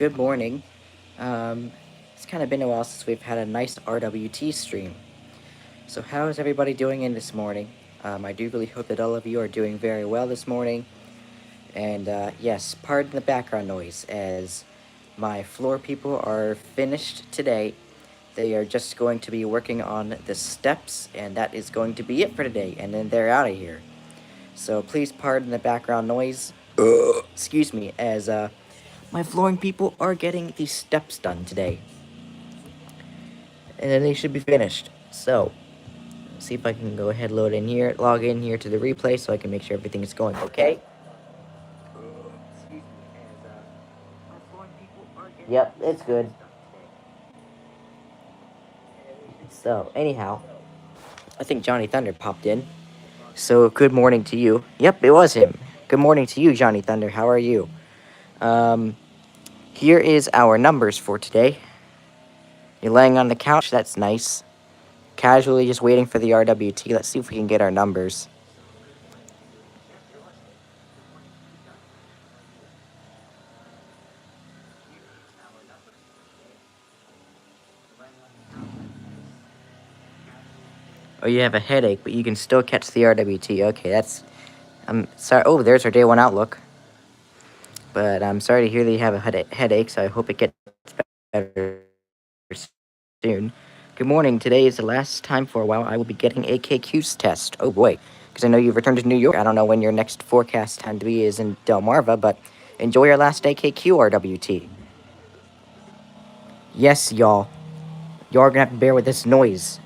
Good morning. It's kind of been a while since we've had a nice RWT stream. So, how is everybody doing in this morning? I do really hope that all of you are doing very well this morning. And yes, pardon the background noise as my floor people are finished today. They are just going to be working on the steps, and that is going to be it for today. And then they're out of here. So, please pardon the background noise. Excuse me, as my flooring people are getting these steps done today. And then they should be finished. So, see if I can go ahead, log in here to the replay so I can make sure everything is going okay. Yep, it's good. So, anyhow, I think Johnny Thunder popped in. So, good morning to you. Yep, it was him. Good morning to you, Johnny Thunder. How are you? Um, Here is our numbers for today. You're laying on the couch. That's nice. Casually just waiting for the RWT. Let's see if we can get our numbers. Oh, you have a headache, but you can still catch the RWT. Okay, that's... I'm sorry. Oh, there's our day one outlook. But I'm sorry to hear that you have a headache, so I hope it gets better soon. Good morning. Today is the last time for a while I will be getting a KQ's test. Oh, boy. Because I know you've returned to New York. I don't know when your next forecast time to be is in Delmarva, but enjoy your last AKQ RWT. Yes, y'all. Y'all are going to have to bear with this noise.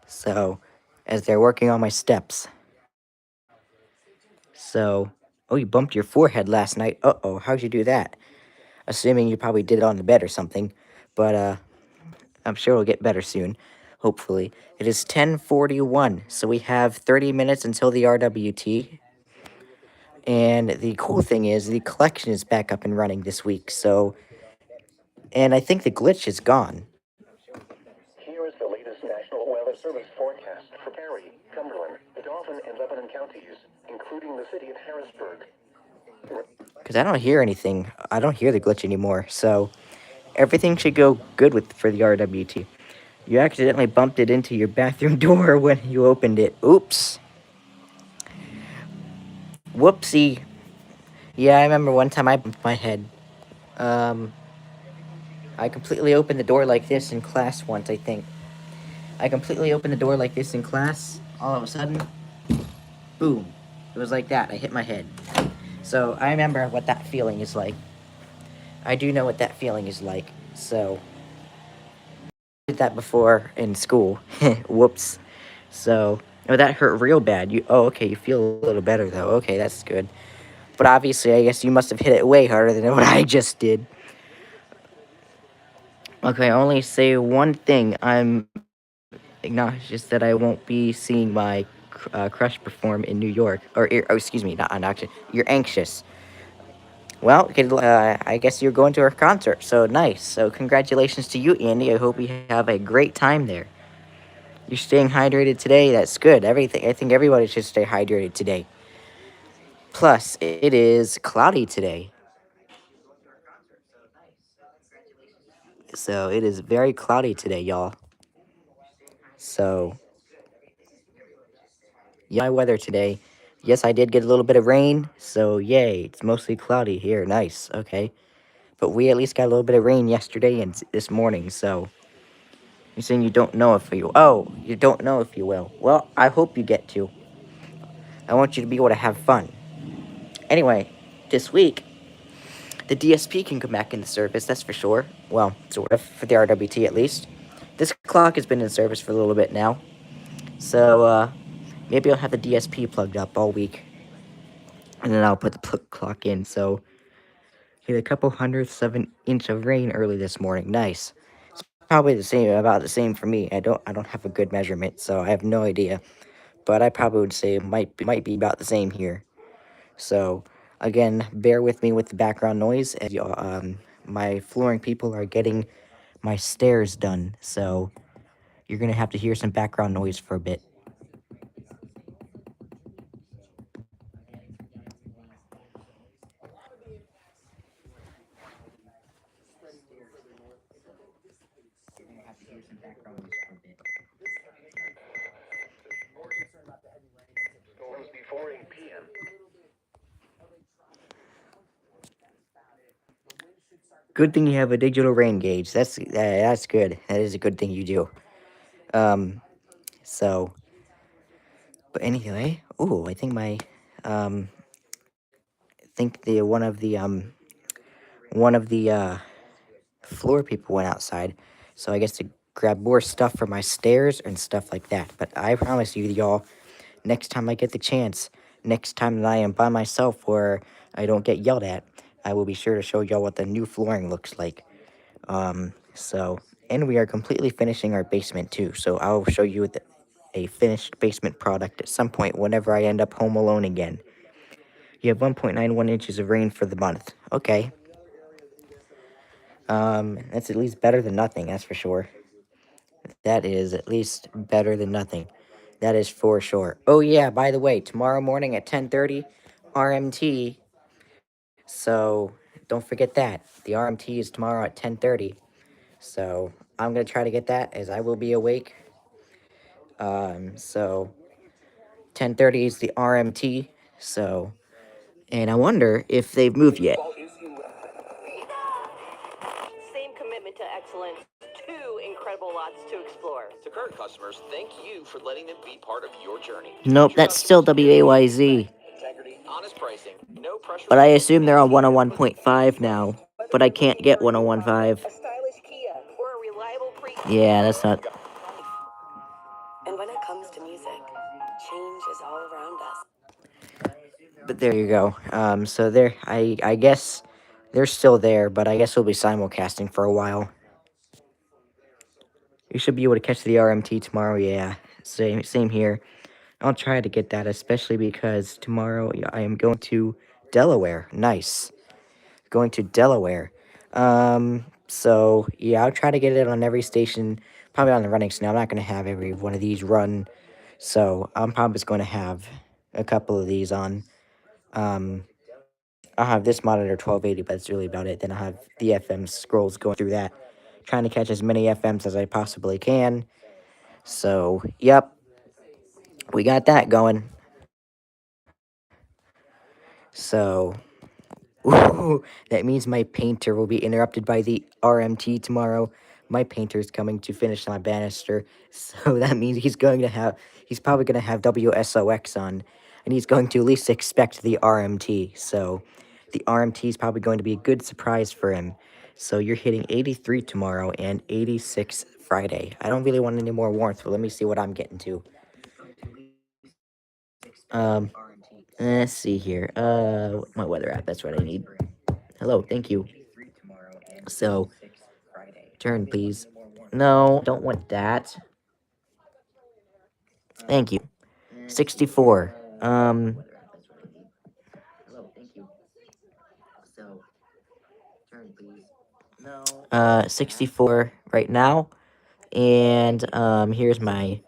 So, as they're working on my steps. So, oh, you bumped your forehead last night. Uh-oh, how'd you do that? Assuming you probably did it on the bed or something. But, I'm sure it'll get better soon. Hopefully. It is 10:41, so we have 30 minutes until the RWT. And the cool thing is, the collection is back up and running this week, so... And I think the glitch is gone. Here is the latest National Weather Service forecast for Perry, Cumberland, the Dauphin, and Lebanon counties, including the city of Harrisburg. Because I don't hear anything. I don't hear the glitch anymore, so... Everything should go good for the RWT. You accidentally bumped it into your bathroom door when you opened it. Oops. Whoopsie. Yeah, I remember one time I bumped my head. Um, I completely opened the door like this in class once, I think. I completely opened the door like this in class. All of a sudden, boom. It was like that. I hit my head. So I remember what that feeling is like. I do know what that feeling is like. So, I did that before in school. Whoops. So, oh, that hurt real bad. Okay, you feel a little better though. Okay, that's good. But obviously, I guess you must have hit it way harder than what I just did. Okay, I only say one thing. I'm acknowledges that I won't be seeing my crush perform in New York. Excuse me, not obnoxious. You're anxious. Well, I guess you're going to her concert, so nice. So congratulations to you, Andy. I hope you have a great time there. You're staying hydrated today. That's good. I think everybody should stay hydrated today. Plus, it is cloudy today. So it is very cloudy today, y'all. So, yeah, my weather today. Yes, I did get a little bit of rain, so yay. It's mostly cloudy here. Nice. Okay. But we at least got a little bit of rain yesterday and this morning, so you're saying you don't know if you... Oh, you don't know if you will. Well, I hope you get to. I want you to be able to have fun. Anyway, this week, the DSP can come back into service, that's for sure. Well, sort of, for the RWT at least. This clock has been in service for a little bit now. So, maybe I'll have the DSP plugged up all week. And then I'll put the clock in, so... Hit a couple hundredths of an inch of rain early this morning. Nice. It's probably about the same for me. I don't have a good measurement, so I have no idea. But I probably would say it might be about the same here. So, Again, bear with me with the background noise as my flooring people are getting my stairs done, so you're gonna have to hear some background noise for a bit. You're gonna have to hear some background noise for a bit. Storms before 8 p.m. Good thing you have a digital rain gauge. That's good. That is a good thing you do. Um, so, but anyway, ooh, I think um, I think the one of the floor people went outside, so I guess to grab more stuff for my stairs and stuff like that. But I promise you, y'all, next time I get the chance, next time that I am by myself or I don't get yelled at, I will be sure to show y'all what the new flooring looks like. So, and we are completely finishing our basement too. So I'll show you a finished basement product at some point whenever I end up home alone again. You have 1.91 inches of rain for the month. Okay. That's at least better than nothing, that's for sure. That is at least better than nothing. That is for sure. Oh yeah, by the way, tomorrow morning at 10:30, RMT. So don't forget that. The RMT is tomorrow at 10:30. So I'm gonna try to get that as I will be awake. So 10:30 is the RMT. So, and I wonder if they've moved yet. Same commitment to excellence, two incredible lots to explore. To current customers, thank you for letting them be part of your journey. Nope, that's still WAYZ. Integrity, honest pricing, no pressure. But I assume they're on 101.5 now. But I can't get 101.5. A stylish Kia or a reliable pre. Yeah, that's not. And when it comes to music, change is all around us. But there you go. So there, I guess they're still there, but I guess we'll be simulcasting for a while. You should be able to catch the RMT tomorrow. Yeah, same here. I'll try to get that, especially because tomorrow I am going to Delaware. Nice. Going to Delaware. So yeah, I'll try to get it on every station. Probably on the running snow. I'm not gonna have every one of these run. So I'm probably just going to have a couple of these on. I'll have this monitor 1280, but that's really about it. Then I'll have the FM scrolls going through that, trying to catch as many FMs as I possibly can. So, yep, we got that going. So, ooh, that means my painter will be interrupted by the RMT tomorrow. My painter is coming to finish my banister, so that means he's probably going to have WSOX on, and he's going to at least expect the RMT, so the RMT is probably going to be a good surprise for him. So you're hitting 83 tomorrow and 86 Friday. I don't really want any more warmth, but let me see what I'm getting to. Let's see here. My weather app, that's what I need. Hello, thank you. So, turn, please. No, don't want that. Thank you. 64. 64 right now. And here's my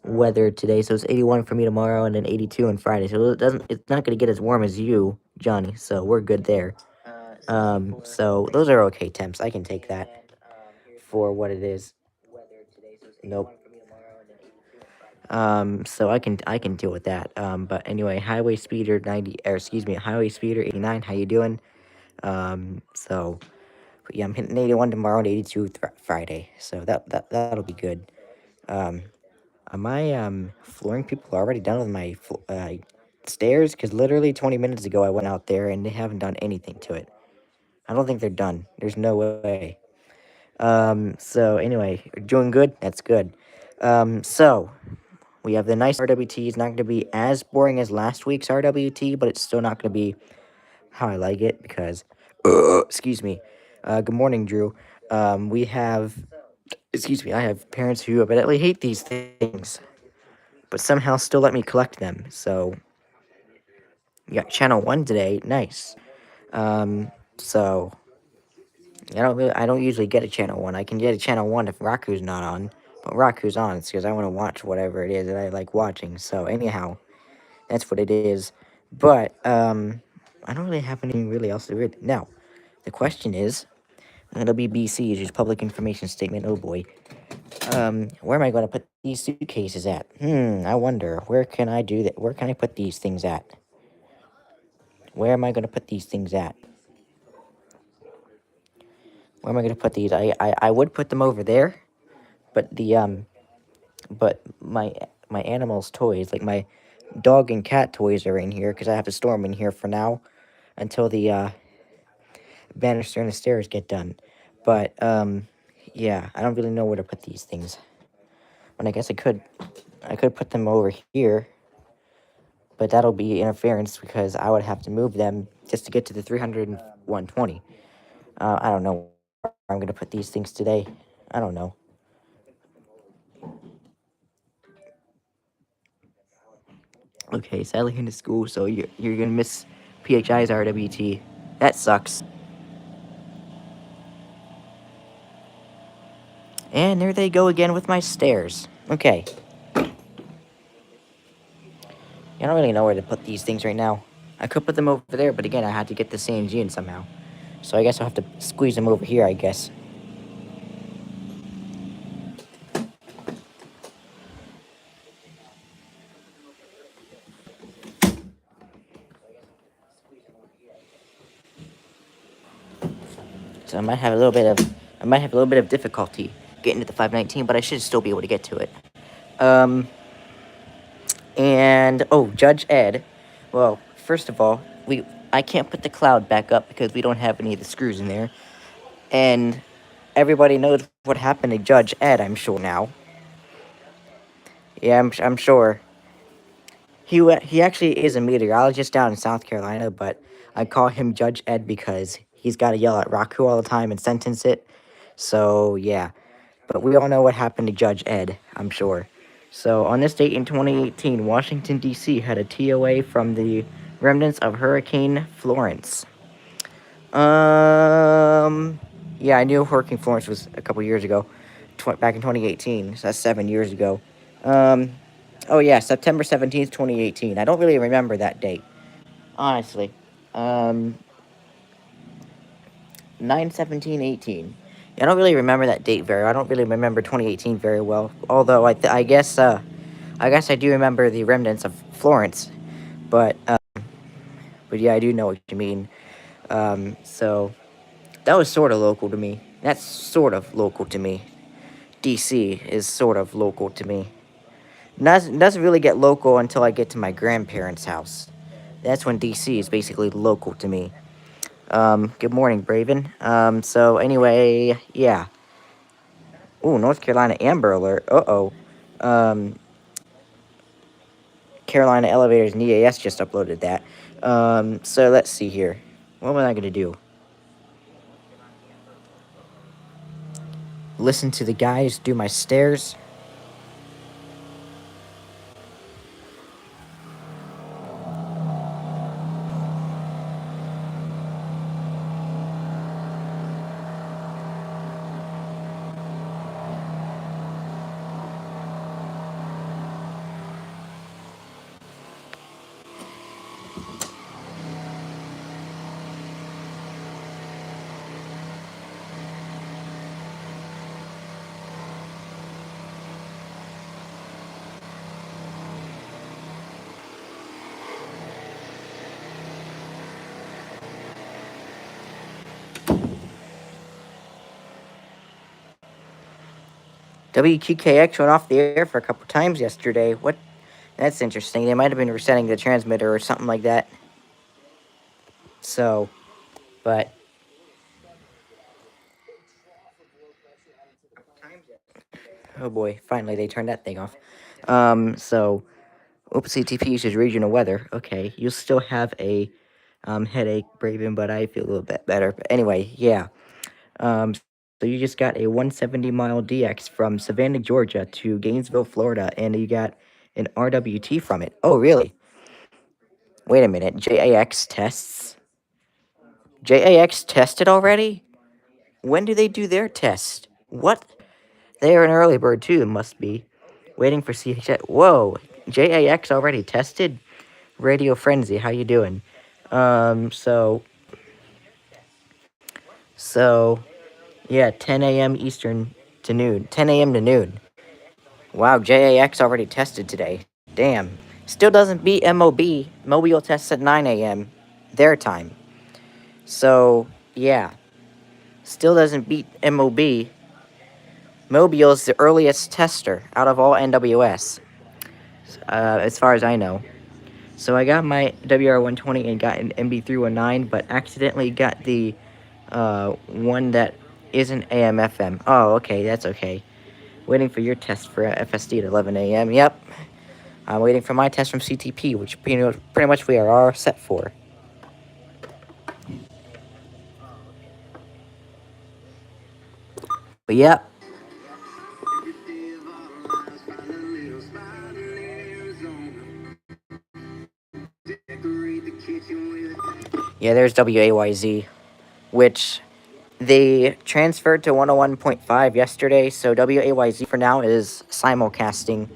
weather today. So it's 81 for me tomorrow and then 82 on Friday. So it's not gonna get as warm as you, Johnny. So we're good there. So those are okay temps. I can take that for what it is. Nope. So I can deal with that. But anyway, highway speeder 90, or excuse me, highway speeder 89. How you doing? So but yeah, I'm hitting 81 tomorrow and 82 Friday. So that'll be good. Um, are my flooring people already done with my stairs? Because literally 20 minutes ago I went out there and they haven't done anything to it. I don't think they're done. There's no way. So anyway, doing good. That's good. So we have the nice RWT. It's not going to be as boring as last week's RWT, but it's still not going to be how I like it because, excuse me. Good morning, Drew. We have, excuse me, I have parents who evidently hate these things, but somehow still let me collect them. So You got channel 1 today. Nice. So I don't usually get a channel 1. I can get a channel 1 if Raku's not on. But Raku's on. It's because I want to watch whatever it is that I like watching. So anyhow, that's what it is. But I don't really have anything really else to read. Now, the question is, WBC is just public information statement. Oh boy. Where am I going to put these suitcases at? I wonder. Where can I do that? Where can I put these things at? Where am I going to put these things at? Where am I going to put these? I would put them over there, but but my animals' toys, like my dog and cat toys, are in here because I have to store them in here for now until the banister and the stairs get done. But yeah, I don't really know where to put these things. But I guess I could put them over here, but that'll be interference because I would have to move them just to get to the 300 and 120. I don't know where I'm going to put these things today. I don't know. Okay, sadly into school, so you're going to miss PHI's RWT. That sucks. And there they go again with my stairs. Okay. I don't really know where to put these things right now. I could put them over there, but again, I had to get the CNG in somehow. So I guess I'll have to squeeze them over here, I guess. So I might have a little bit of difficulty getting to the 519, but I should still be able to get to it. Um, and oh, Judge Ed. Well, first of all, I can't put the cloud back up because we don't have any of the screws in there. And everybody knows what happened to Judge Ed, I'm sure now. Yeah, I'm sure. He actually is a meteorologist down in South Carolina, but I call him Judge Ed because he's got to yell at Raku all the time and sentence it. So yeah, but we all know what happened to Judge Ed, I'm sure. So on this date in 2018, Washington D.C. had a TOA from the remnants of Hurricane Florence. Yeah, I knew Hurricane Florence was a couple years ago, back in 2018. So that's 7 years ago. Um, oh yeah, September 17th, 2018. I don't really remember that date, honestly. Um, 9/17/18. I don't really remember that date very. I don't really remember 2018 very well. Although I guess I do remember the remnants of Florence, but yeah, I do know what you mean. So that was sort of local to me. That's sort of local to me. DC is sort of local to me. Doesn't really get local until I get to my grandparents' house. That's when DC is basically local to me. Good morning, Braven. So anyway, yeah. Ooh, North Carolina Amber Alert. Uh-oh. Um, Carolina Elevators and EAS just uploaded that. So let's see here. What am I going to do? Listen to the guys do my stairs? WQKX went off the air for a couple times yesterday. What? That's interesting. They might have been resetting the transmitter or something like that. So, but oh boy, finally they turned that thing off. So, oopsie TP uses regional weather. Okay, you still have a headache, Braven, but I feel a little bit better. But anyway, yeah. So you just got a 170-mile DX from Savannah, Georgia to Gainesville, Florida, and you got an RWT from it. Oh, really? Wait a minute. JAX tests? JAX tested already? When do they do their test? What? They are an early bird too, must be. Waiting for CHX. Whoa. JAX already tested? Radio Frenzy, how you doing? So, so, yeah, 10 a.m. Eastern to noon. 10 a.m. to noon. Wow, JAX already tested today. Damn. Still doesn't beat MOB. Mobile tests at 9 a.m. their time. So, yeah. Still doesn't beat MOB. Mobile's the earliest tester out of all NWS, as far as I know. So I got my WR120 and got an MB319, but accidentally got the one that isn't AM/FM. Oh, okay, that's okay. Waiting for your test for FSD at 11 a.m. Yep. I'm waiting for my test from CTP, which pretty much we are all set for. But yep. Yeah, there's WAYZ, which they transferred to 101.5 yesterday, so WAYZ for now is simulcasting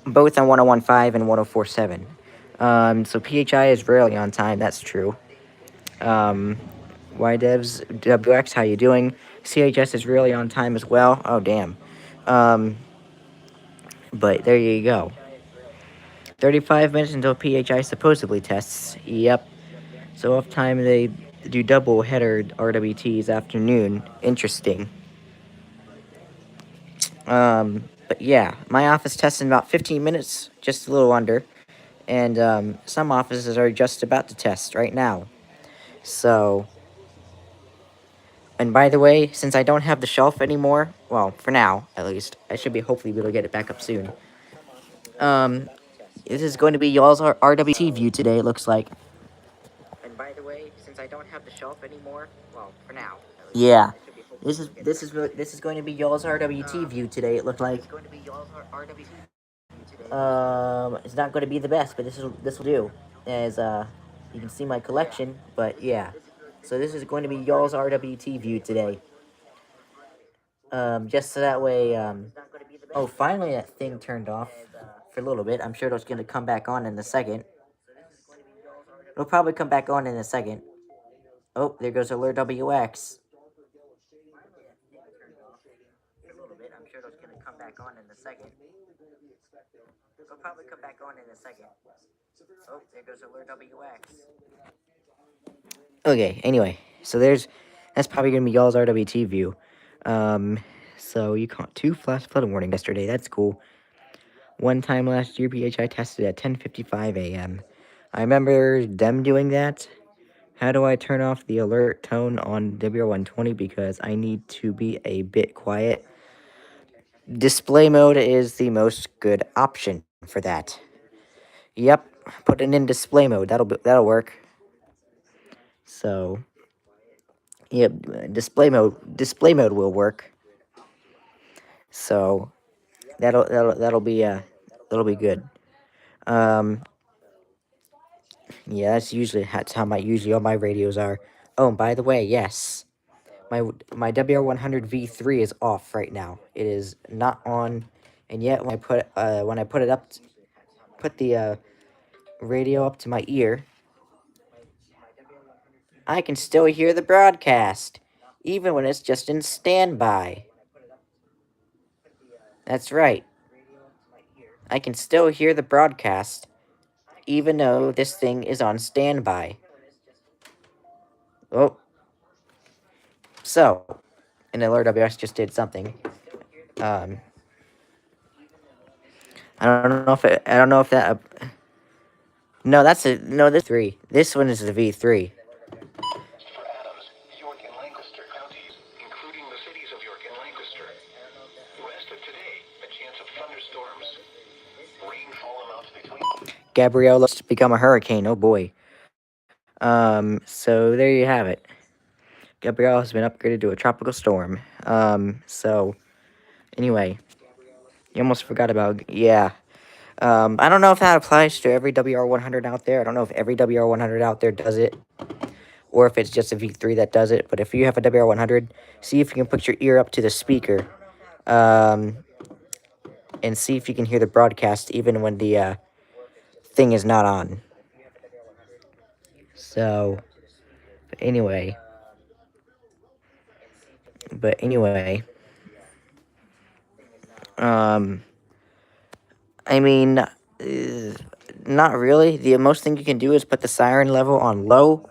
both on 101.5 and 104.7. So PHI is rarely on time, that's true. YDevs, WX, how you doing? CHS is really on time as well. Oh, damn. Um, but there you go. 35 minutes until PHI supposedly tests. Yep. So off time they do double header RWTs afternoon. Interesting. But yeah, my office tests in about 15 minutes, just a little under. And some offices are just about to test right now. So, and by the way, since I don't have the shelf anymore, well, for now at least, I should be hopefully be able to get it back up soon. Um, this is going to be y'all's RWT view today. It looks like. And by the way, since I don't have the shelf anymore, well, for now. Yeah, this is going to be y'all's RWT view today. It looked like. It's not going to be the best, but this will do. As you can see my collection, but yeah. So this is going to be y'all's RWT view today. Just so that way. Oh, finally that thing turned off for a little bit. I'm sure it's going to come back on in a second. It'll probably come back on in a second. Oh, there goes Alert WX. A little bit. I'm sure it's going to come back on in a second. It'll probably come back on in a second. Oh, there goes Alert WX. Okay, anyway, so that's probably gonna be y'all's RWT view. Um, so you caught 2 flash flooding warnings yesterday. That's cool. One time last year, PHI tested at 10:55 a.m. I remember them doing that. How do I turn off the alert tone on WR120 because I need to be a bit quiet? Display mode is the most good option for that. Yep, put it in display mode. That'll work. So, yep, display mode will work. So, that'll be good. Um, yeah, that's how usually all my radios are. Oh, and by the way, yes, my WR100 V3 is off right now. It is not on, and yet when I put it up, put the radio up to my ear, I can still hear the broadcast, even when it's just in standby. That's right. I can still hear the broadcast, even though this thing is on standby. Oh, so, and Alert WS just did something. Um, I don't know if that. No, that's a no. This 3. This one is the V3. For Adams, York and Lancaster counties, including the cities of York and Lancaster. Rest of today, a chance of thunderstorms. Rainfall amounts between. Gabrielle looks to become a hurricane. Oh boy. So there you have it. Gabrielle has been upgraded to a tropical storm. So anyway, you almost forgot about, yeah. I don't know if that applies to every WR100 out there. I don't know if every WR100 out there does it, or if it's just a V3 that does it. But if you have a WR100, see if you can put your ear up to the speaker, um, and see if you can hear the broadcast even when the thing is not on. So, anyway, but anyway, um, I mean, not really. The most thing you can do is put the siren level on low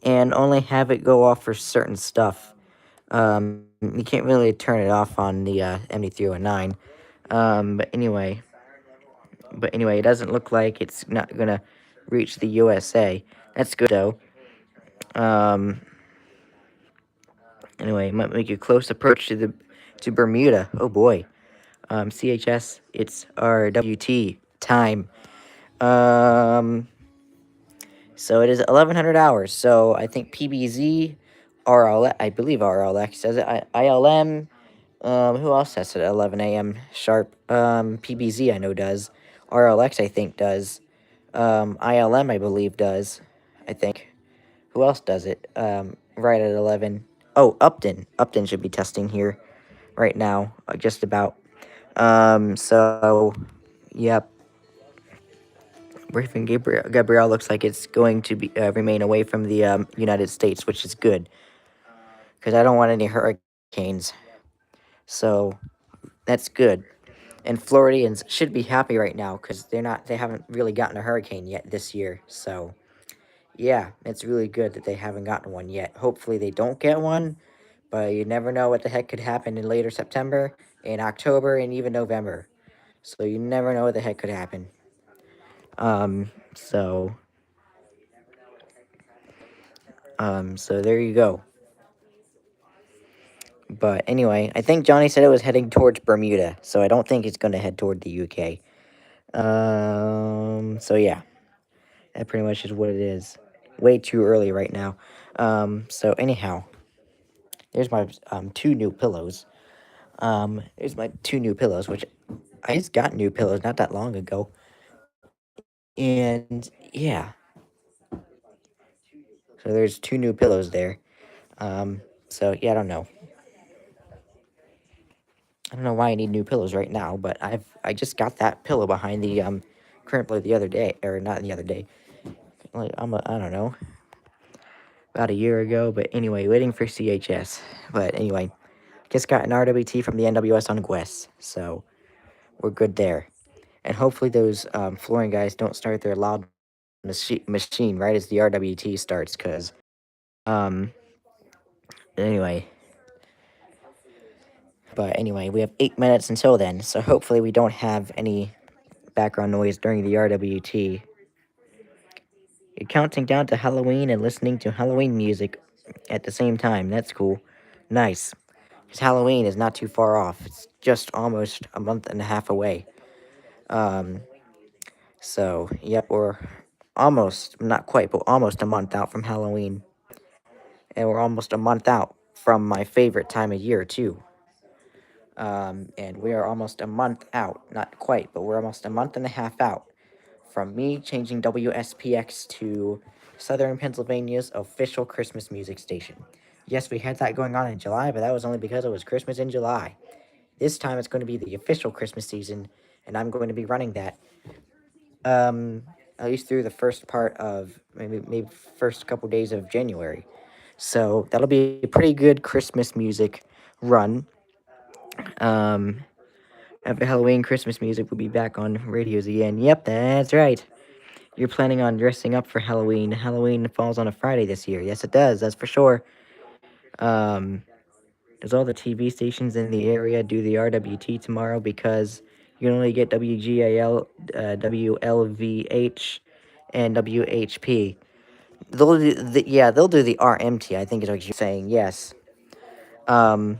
and only have it go off for certain stuff. You can't really turn it off on the MD309. But anyway, it doesn't look like it's not gonna reach the USA. That's good though. Um, anyway, it might make a close approach to Bermuda. Oh boy. CHS, it's RWT time. Um, so it is 1100 hours. So I think PBZ, I believe RLX says it. ILM, who else says it at 11 a.m. sharp? PBZ I know does. RLX I think does. ILM I believe does. I think. Who else does it? Right at 11. Oh, Upton. Upton should be testing here right now, just about. So, yep. Briefing Gabrielle looks like it's going to be remain away from the United States, which is good because I don't want any hurricanes. So that's good. And Floridians should be happy right now because they haven't really gotten a hurricane yet this year. So yeah, it's really good that they haven't gotten one yet. Hopefully they don't get one, but you never know what the heck could happen in later September, in October, and even November. So you never know what the heck could happen. So so there you go. But anyway, I think Johnny said it was heading towards Bermuda, so I don't think it's going to head toward the UK. So yeah, that pretty much is what it is. Way too early right now. So anyhow, there's my two new pillows. There's my two new pillows, which I just got new pillows not that long ago. And yeah, so there's two new pillows there. So yeah, I don't know why I need new pillows right now, but I just got that pillow behind the current pillow the other day, or not the other day. Like I don't know, about a year ago. But anyway, waiting for CHS. But anyway, just got an RWT from the NWS on Gwess, so we're good there. And hopefully those flooring guys don't start their loud machine right as the RWT starts, cause um anyway. But anyway, we have 8 minutes until then, so hopefully we don't have any background noise during the RWT. You're counting down to Halloween and listening to Halloween music at the same time. That's cool. Nice. Because Halloween is not too far off. It's just almost a month and a half away. Um, so, yep, we're almost, not quite, but almost a month out from Halloween. And we're almost a month out from my favorite time of year, too. And we are almost a month out. Not quite, but we're almost a month and a half out from me changing WSPX to Southern Pennsylvania's official Christmas music station. Yes, we had that going on in July, but that was only because it was Christmas in July. This time it's going to be the official Christmas season, and I'm going to be running that at least through the first part of maybe first couple days of January. So that'll be a pretty good Christmas music run. Um, After Halloween, Christmas music will be back on radios again. Yep, that's right. You're planning on dressing up for Halloween. Halloween falls on a Friday this year. Yes, it does. That's for sure. Um, does all the TV stations in the area do the RWT tomorrow? Because you can only get WGAL, WLVH, and WHP. They'll do the RMT. I think is what you're saying. Yes. Um,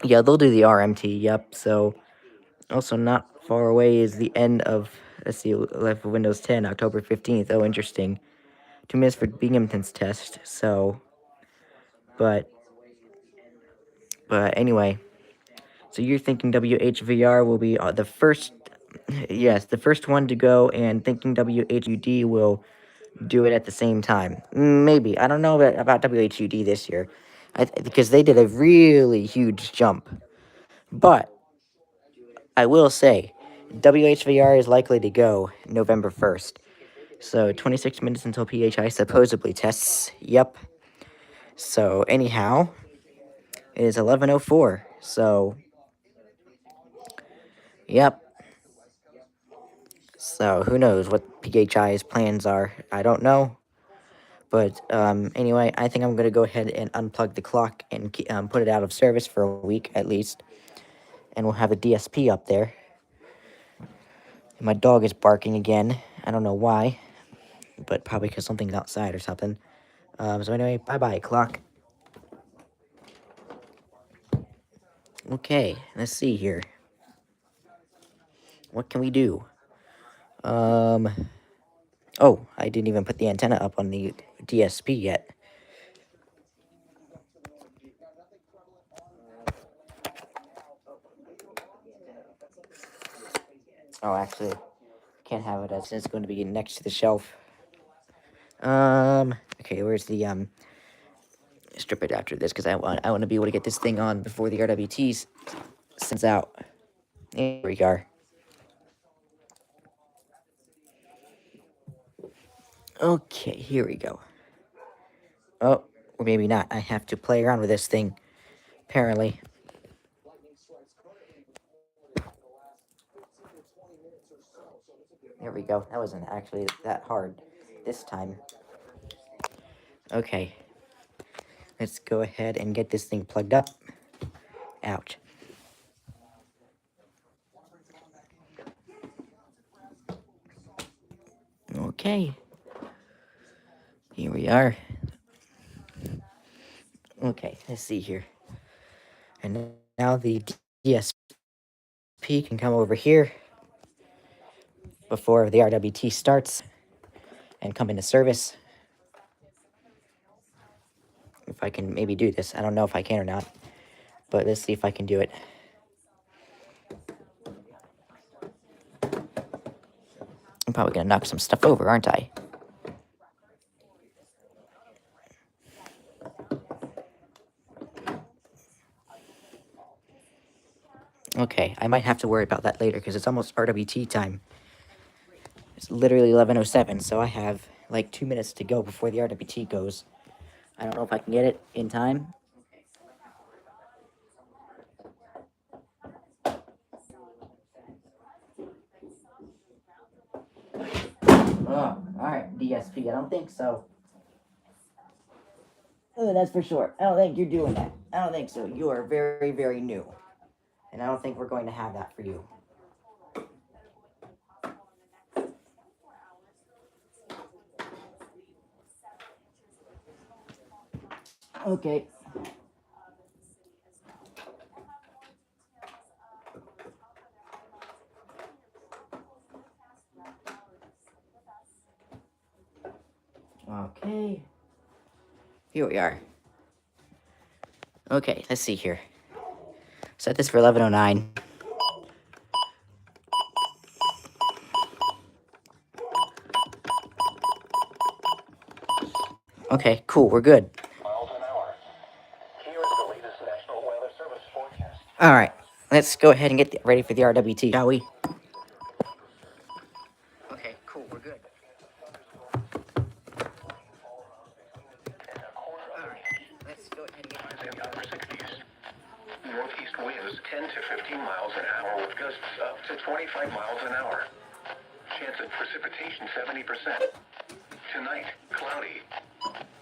yeah, they'll do the RMT. Yep. So also not far away is the end of, let's see, left of Windows 10, October 15th. Oh, interesting. 2 minutes for Binghamton's test. So, but anyway. So you're thinking WHVR will be the first Yes, the first one to go and thinking WHUD will do it at the same time. Maybe. I don't know about WHUD this year. Because they did a really huge jump. But I will say, WHVR is likely to go November 1st. So 26 minutes until PHI supposedly tests. Yep. So anyhow, it is 11:04. So yep. So who knows what PHI's plans are? I don't know. But anyway, I think I'm gonna go ahead and unplug the clock and put it out of service for a week at least, and we'll have a DSP up there. And my dog is barking again. I don't know why, but probably because something's outside or something. So anyway, bye-bye, clock. Okay, let's see here. What can we do? Oh, I didn't even put the antenna up on the DSP yet. Oh, actually, can't have it as it's going to be next to the shelf. Okay, where's the, strip it after this, because I want to be able to get this thing on before the RWT sends out. There we are. Okay, here we go. Oh, or maybe not. I have to play around with this thing, apparently. There we go. That wasn't actually that hard this time. Okay. Let's go ahead and get this thing plugged up. Ouch. Okay. Here we are. Okay, let's see here. And now the DSP can come over here before the RWT starts and come into service. If I can maybe do this. I don't know if I can or not, but let's see if I can do it. I'm probably gonna knock some stuff over, aren't I? Okay, I might have to worry about that later because it's almost RWT time. It's literally 11:07, so I have like 2 minutes to go before the RWT goes. I don't know if I can get it in time. Oh, alright, DSP, I don't think so. Oh, that's for sure. I don't think you're doing that. I don't think so. You are very, very new. And I don't think we're going to have that for you. Okay. Okay. Here we are. Okay, let's see here. Set this for 11:09. Okay, cool, we're good. Miles an hour. Here is the latest National Weather Service forecast. Alright, let's go ahead and get ready for the RWT, shall we? Okay, cool, we're good. Alright, let's go ahead and get In the upper 60s. Northeast winds 10 to 15 miles an hour with gusts up to 25 miles an hour. Chance of precipitation 70%. Tonight, cloudy.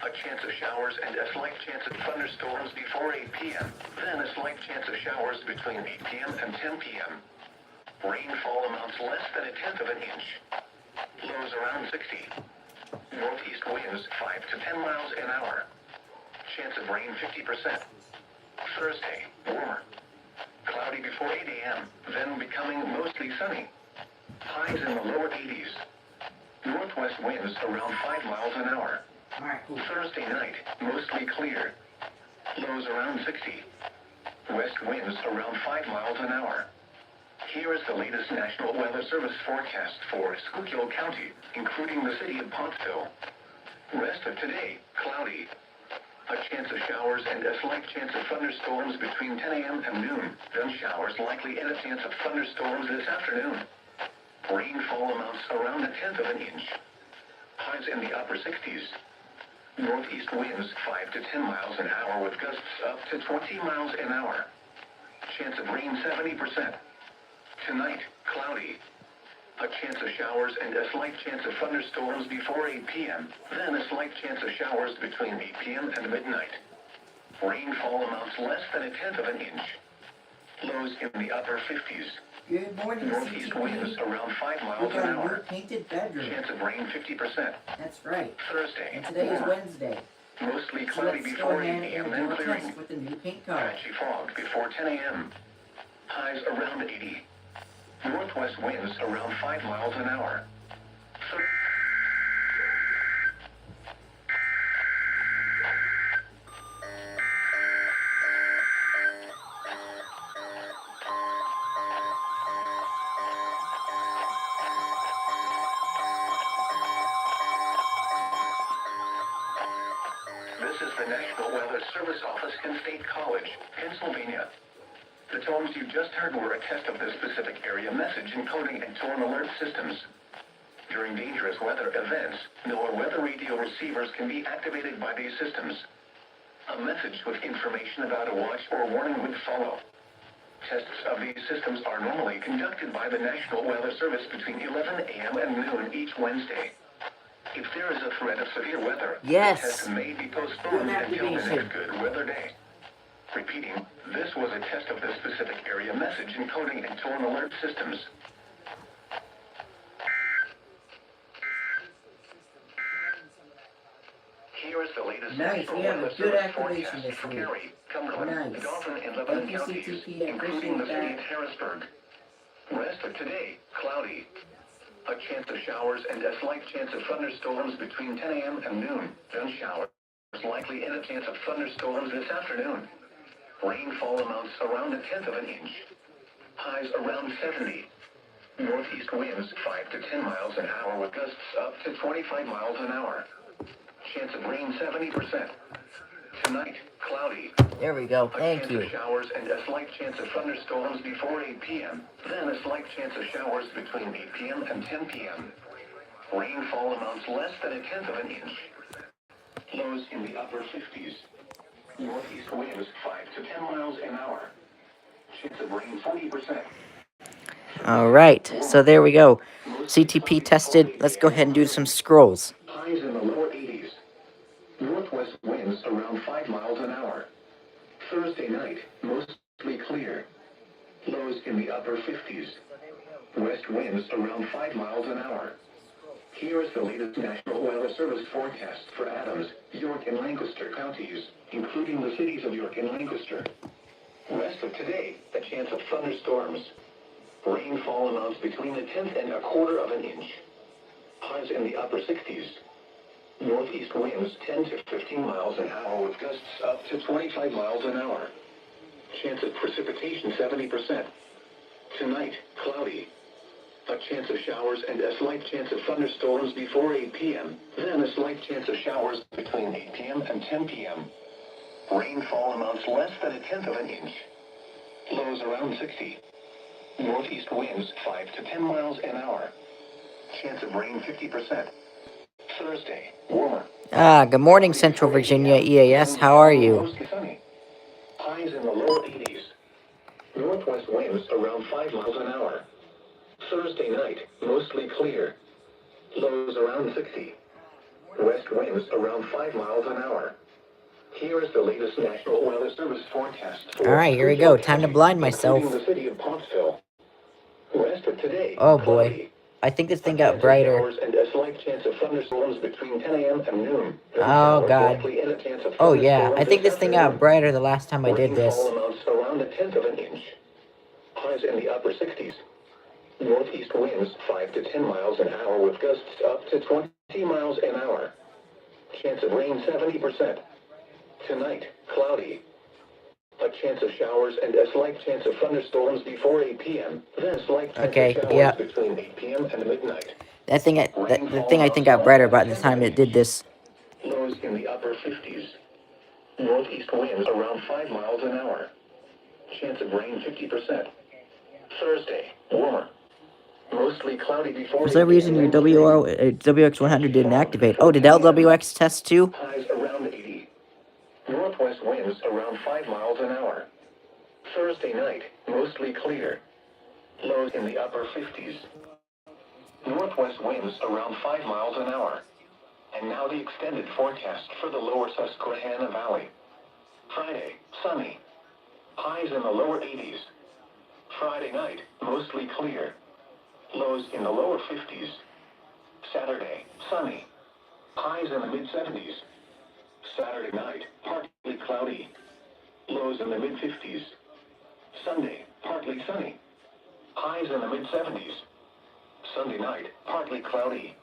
A chance of showers and a slight chance of thunderstorms before 8 p.m. Then a slight chance of showers between 8 p.m. and 10 p.m. Rainfall amounts less than a tenth of an inch. Lows around 60. Northeast winds 5 to 10 miles an hour. Chance of rain 50%. Thursday, warmer. Cloudy before 8 a.m., then becoming mostly sunny. Highs in the lower 80s. Northwest winds around 5 miles an hour. Alright, cool. Thursday night, mostly clear. Lows around 60. West winds around 5 miles an hour. Here is the latest National Weather Service forecast for Schuylkill County, including the city of Pottsville. Rest of today, cloudy. A chance of showers and a slight chance of thunderstorms between 10 a.m. and noon. Then showers likely and a chance of thunderstorms this afternoon. Rainfall amounts around 1/10 of an inch. Highs in the upper 60s. Northeast winds 5 to 10 miles an hour with gusts up to 20 miles an hour. Chance of rain 70%. Tonight, cloudy. A chance of showers and a slight chance of thunderstorms before 8 p.m. Then a slight chance of showers between 8 p.m. and midnight. Rainfall amounts less than 1/10 of an inch. Lows in the upper 50s. Good morning, Northeast winds around 5 miles an hour. painted bedroom. Chance of rain 50%. That's right. Thursday. And today is warm. Wednesday. Mostly So cloudy let's go before 8 ahead a.m. and then do a clearing. test with the new paint color. Patchy fog before 10 a.m. Highs around 80. Northwest winds around 5 miles an hour. This is the National Weather Service Office in State College, Pennsylvania. The tones you just heard were a test of the specific area message encoding and tone alert systems. During dangerous weather events, NOAA weather radio receivers can be activated by these systems. A message with information about a watch or warning would follow. Tests of these systems are normally conducted by the National Weather Service between 11 a.m. and noon each Wednesday. If there is a threat of severe weather, Yes. the test may be postponed Good until the activation. next good weather day. Repeating, this was a test of the specific area message encoding and tone alert systems. Here is the latest Nice, National we have a Weather good Service activation forecast this for week. Gary, Cumberland, Nice. Dauphin, and Thank Lebanon you, counties, CTP, I including the appreciate city that. of Harrisburg. Rest of today, cloudy. A chance of showers and a slight chance of thunderstorms between 10 a.m. and noon. Then showers likely and a chance of thunderstorms this afternoon. Rainfall amounts around 1/10 of an inch. Highs around 70. Northeast winds 5 to 10 miles an hour with gusts up to 25 miles an hour. Chance of rain 70%. Tonight, cloudy. There we go. A Thank chance you. of showers and a slight chance of thunderstorms before 8 p.m. Then a slight chance of showers between 8 p.m. and 10 p.m. Rainfall amounts less than 1/10 of an inch. Lows in the upper 50s. Northeast winds 5 to 10 miles an hour. Chance of rain 40%. All right. So there we go. CTP tested. Let's go ahead and do some scrolls. Highs in the lower 80s. Northwest winds around 5 miles an hour. Thursday night, mostly clear. Lows in the upper 50s. West winds around 5 miles an hour. Here is the latest National Weather Service forecast for Adams, York, and Lancaster counties, including the cities of York and Lancaster. Rest of today, a chance of thunderstorms. Rainfall amounts between 1/10 and 1/4 of an inch. Highs in the upper 60s. Northeast winds 10 to 15 miles an hour with gusts up to 25 miles an hour. Chance of precipitation 70%. Tonight, cloudy. A chance of showers and a slight chance of thunderstorms before 8 p.m. Then a slight chance of showers between 8 p.m. and 10 p.m. Rainfall amounts less than 1/10 of an inch. Lows around 60. Northeast winds 5 to 10 miles an hour. Chance of rain 50%. Thursday, warmer. Good morning, Central Virginia EAS. How are you? Mostly sunny. Highs in the lower 80s. Northwest winds around 5 miles an hour. Thursday night, mostly clear. Lows around 60. West winds around 5 miles an hour. Here is the latest National Weather Service forecast. All right, here we go. Time to blind myself. Including the city of Pottsville. Rest of today, Oh boy. cloudy. I think this thing A got chance of brighter. showers and a slight chance of thunderstorms between 10 a.m. and noon. Then Oh, showers God. likely and a chance of Oh yeah, I thunderstorms think this thing got afternoon. brighter the last time I did this. Rainfall amounts around 1/10 of an inch. Highs in the upper 60s. Northeast winds 5 to 10 miles an hour with gusts up to 20 miles an hour. Chance of rain 70%. Tonight, cloudy. A chance of showers and a slight chance of thunderstorms before 8 p.m. Then a slight chance Okay, of showers yeah. between 8 p.m. and midnight. That thing, the Rainfall thing I amounts think to got brighter by the 110 time it degrees. did this. Lows in the upper 50s. Northeast winds around 5 miles an hour. Chance of rain 50%. Thursday, warmer. Mostly cloudy before For 8 some reason, p.m. your Wednesday. WX100 didn't Fog activate. Oh, before did 10 a.m. LWX test too? Highs around 80. Northwest winds around 5 miles an hour. Thursday night, mostly clear. Lows in the upper 50s. Northwest winds around 5 miles an hour. And now the extended forecast for the lower Susquehanna Valley. Friday, sunny. Highs in the lower 80s. Friday night, mostly clear. Lows in the lower 50s. Saturday, sunny. Highs in the mid-70s. Saturday night, partly cloudy. Lows in the mid-50s. Sunday, partly sunny. Highs in the mid-70s. Sunday night, partly cloudy.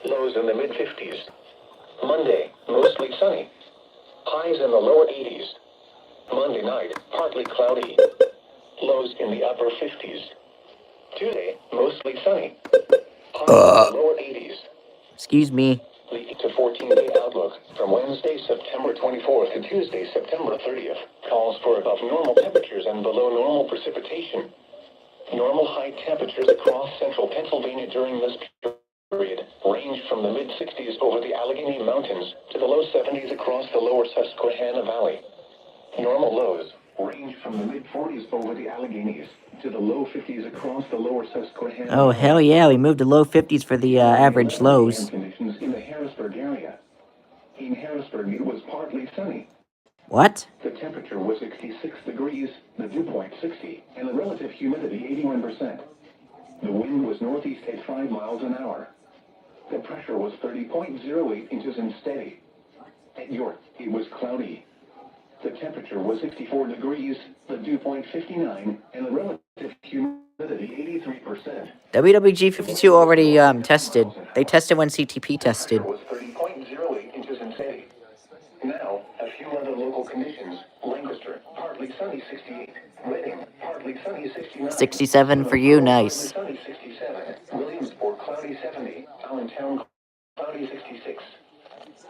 Lows in the mid-50s. Monday, mostly sunny. Highs in the lower 80s. Monday night, partly cloudy. Lows in the upper 50s. Tuesday, mostly sunny. Highs in the lower 80s. Excuse me. The 8 to 14-day outlook from Wednesday, September 24th to Tuesday, September 30th calls for above normal temperatures and below normal precipitation. Normal high temperatures across central Pennsylvania during this period range from the mid-60s over the Allegheny Mountains to the low 70s across the lower Susquehanna Valley. Normal lows range from the mid-40s over the Alleghenies to the low 50s across the lower Susquehanna Oh, Valley. hell yeah, we moved to low 50s for the average lows. Conditions in the Harrisburg area. In Harrisburg, it was partly sunny. What? The temperature was 66 degrees, the dew point 60, and the relative humidity 81%. The wind was northeast at 5 miles an hour. The pressure was 30.08 inches and steady. At York, it was cloudy. The temperature was 64 degrees, the dew point 59, and the relative humidity 83%. WWG52 already tested. They tested when CTP tested. Was 30.08 inches and steady. Now, a few other local conditions. Lancaster, partly sunny 68. Reading, partly sunny 69. 67 for you, nice. Partly sunny 67. Williamsport, cloudy 70. Allentown, cloudy 66.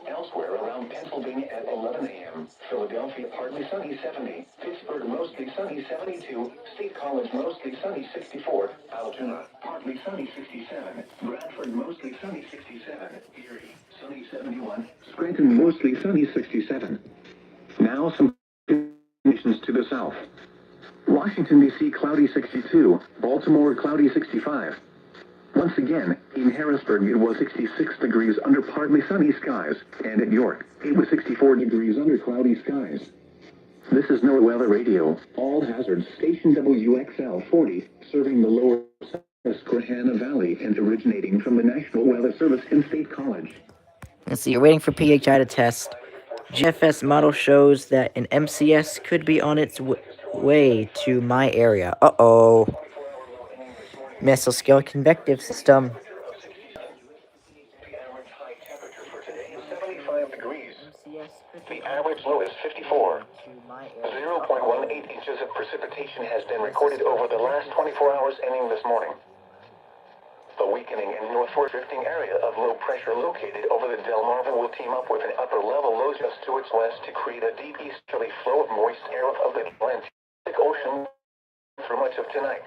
Elsewhere around Pennsylvania at 11 a.m. Philadelphia, partly sunny 70. Pittsburgh, mostly sunny 72. State College, mostly sunny 64. Altoona, partly sunny 67. Bradford, mostly sunny 67. Erie, sunny 71. Scranton, mostly sunny 67. Now some conditions to the south. Washington, D.C., cloudy 62. Baltimore, cloudy 65. Once again, in Harrisburg, it was 66 degrees under partly sunny skies, and at York, it was 64 degrees under cloudy skies. This is NOAA Weather Radio, all hazards, station WXL 40, serving the lower Susquehanna Valley and originating from the National Weather Service and State College. Let's see, you're waiting for PHI to test. GFS model shows that an MCS could be on its way to my area. Uh-oh. Mesoscale convective system. The average high temperature for today is 75 degrees. The average low is 54. 0.18 inches of precipitation has been recorded over the last 24 hours ending this morning. The weakening and northward drifting area of low pressure located over the Delmarva will team up with an upper level low just to its west to create a deep easterly flow of moist air of the Atlantic Ocean through much of tonight.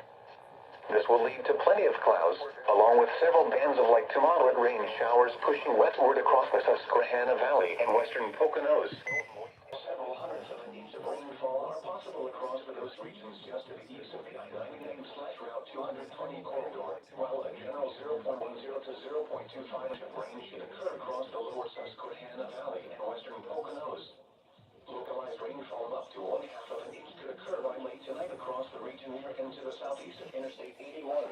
This will lead to plenty of clouds, along with several bands of light to moderate rain showers pushing westward across the Susquehanna Valley and western Poconos. Several hundreds of inches of rainfall are possible across those regions just to the east of the I-99/Route 220 corridor, while a general 0.10 to 0.25 inch of rain should occur across the lower Susquehanna Valley and western Poconos. Localized rainfall of up to 1/2 of an inch could occur by late tonight across the region near and to the southeast of Interstate 81.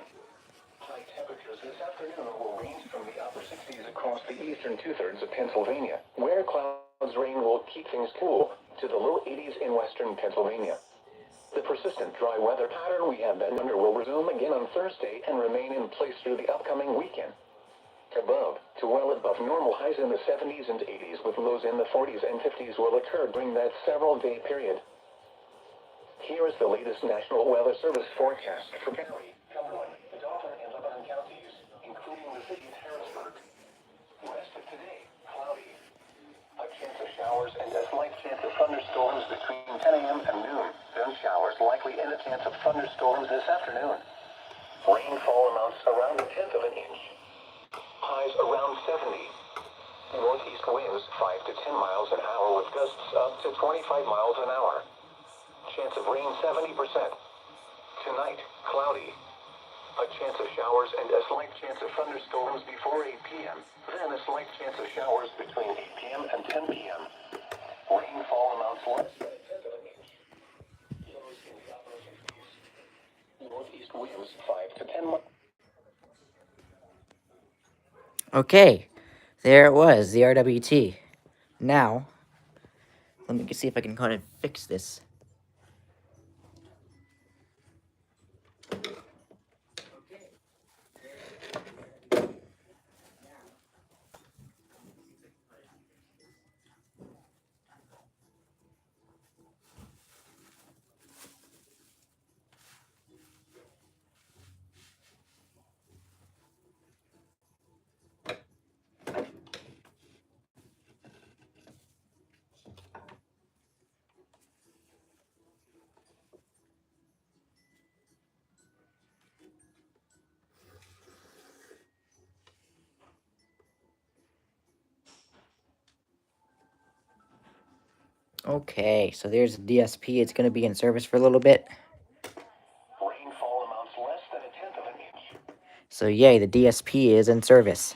High temperatures this afternoon will range from the upper 60s across the eastern two-thirds of Pennsylvania, where clouds rain will keep things cool, to the low 80s in western Pennsylvania. The persistent dry weather pattern we have been under will resume again on Thursday and remain in place through the upcoming weekend. Above to well above normal highs in the 70s and 80s with lows in the 40s and 50s will occur during that several-day period. Here is the latest National Weather Service forecast for Barry, Cumberland, Dauphin, and Lebanon counties, including the city of Harrisburg. Rest of today, cloudy. A chance of showers and a slight chance of thunderstorms between 10 a.m. and noon. Then showers likely and a chance of thunderstorms this afternoon. Rainfall amounts around a tenth of an inch. Highs around 70. Northeast winds 5 to 10 miles an hour with gusts up to 25 miles an hour. Chance of rain 70%. Tonight, cloudy. A chance of showers and a slight chance of thunderstorms before 8 p.m. Then a slight chance of showers between 8 p.m. and 10 p.m. Rainfall amounts less than a tenth of an inch. Lows in the upper 50s. Northeast winds 5 to 10 miles. Okay, there it was, the RWT. Now, let me see if I can kind of fix this. Okay, so there's the DSP. It's going to be in service for a little bit. Rainfall amounts less than a tenth of an inch. So yay, the DSP is in service.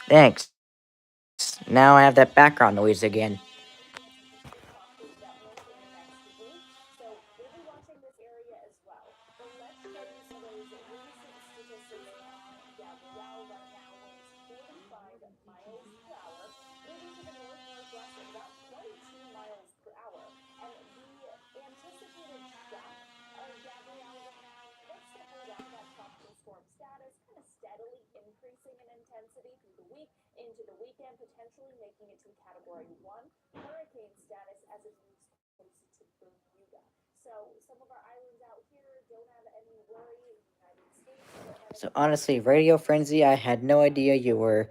Thanks. Now I have that background noise again. So honestly, Radio Frenzy, I had no idea you were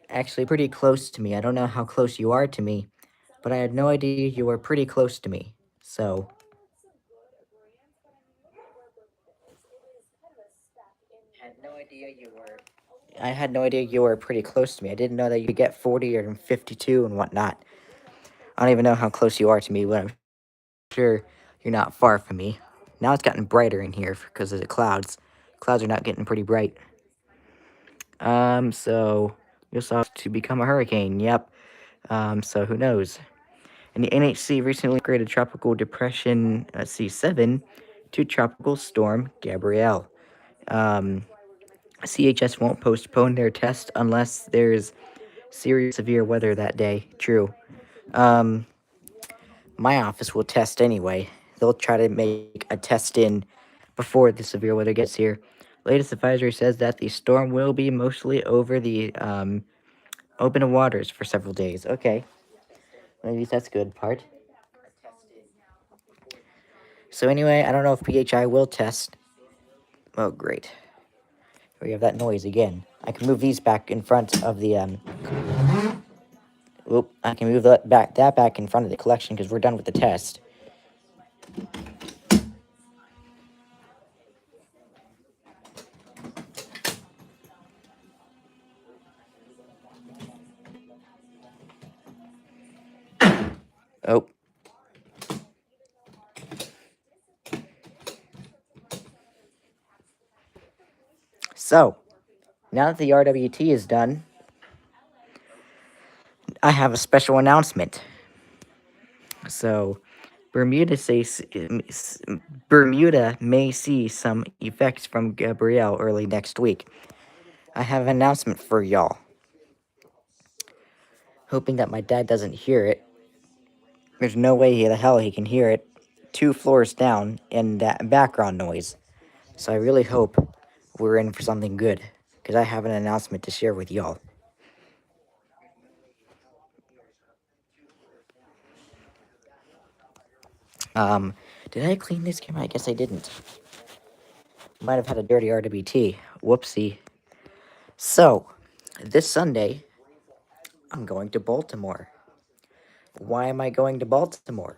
actually pretty close to me. I don't know how close you are to me, but I had no idea you were pretty close to me. So I had no idea you were pretty close to me. I didn't know that you could get 40 or 52 and whatnot. I don't even know how close you are to me, but I'm sure you're not far from me. Now it's gotten brighter in here because of the clouds. Clouds are not getting pretty bright. So you'll have to become a hurricane. Yep. So who knows? And the NHC recently upgraded Tropical Depression C7 to Tropical Storm Gabrielle. CHS won't postpone their test unless there's serious severe weather that day. True. Um, my office will test anyway. They'll try to make a test in before the severe weather gets here. Latest advisory says that the storm will be mostly over the open waters for several days. Okay, maybe that's a good part. So anyway, I don't know if PHI will test. Oh, great. We have that noise again. I can move these back in front of the Oop, I can move that back in front of the collection because we're done with the test. Oh. So, now that the RWT is done, I have a special announcement. So, Bermuda may see some effects from Gabrielle early next week. I have an announcement for y'all. Hoping that my dad doesn't hear it. There's no way the hell he can hear it 2 floors down in that background noise. So I really hope we're in for something good. Because I have an announcement to share with y'all. Um, did I clean this camera? I guess I didn't. Might have had a dirty RWT. Whoopsie. So, this Sunday, I'm going to Baltimore. Why am I going to Baltimore?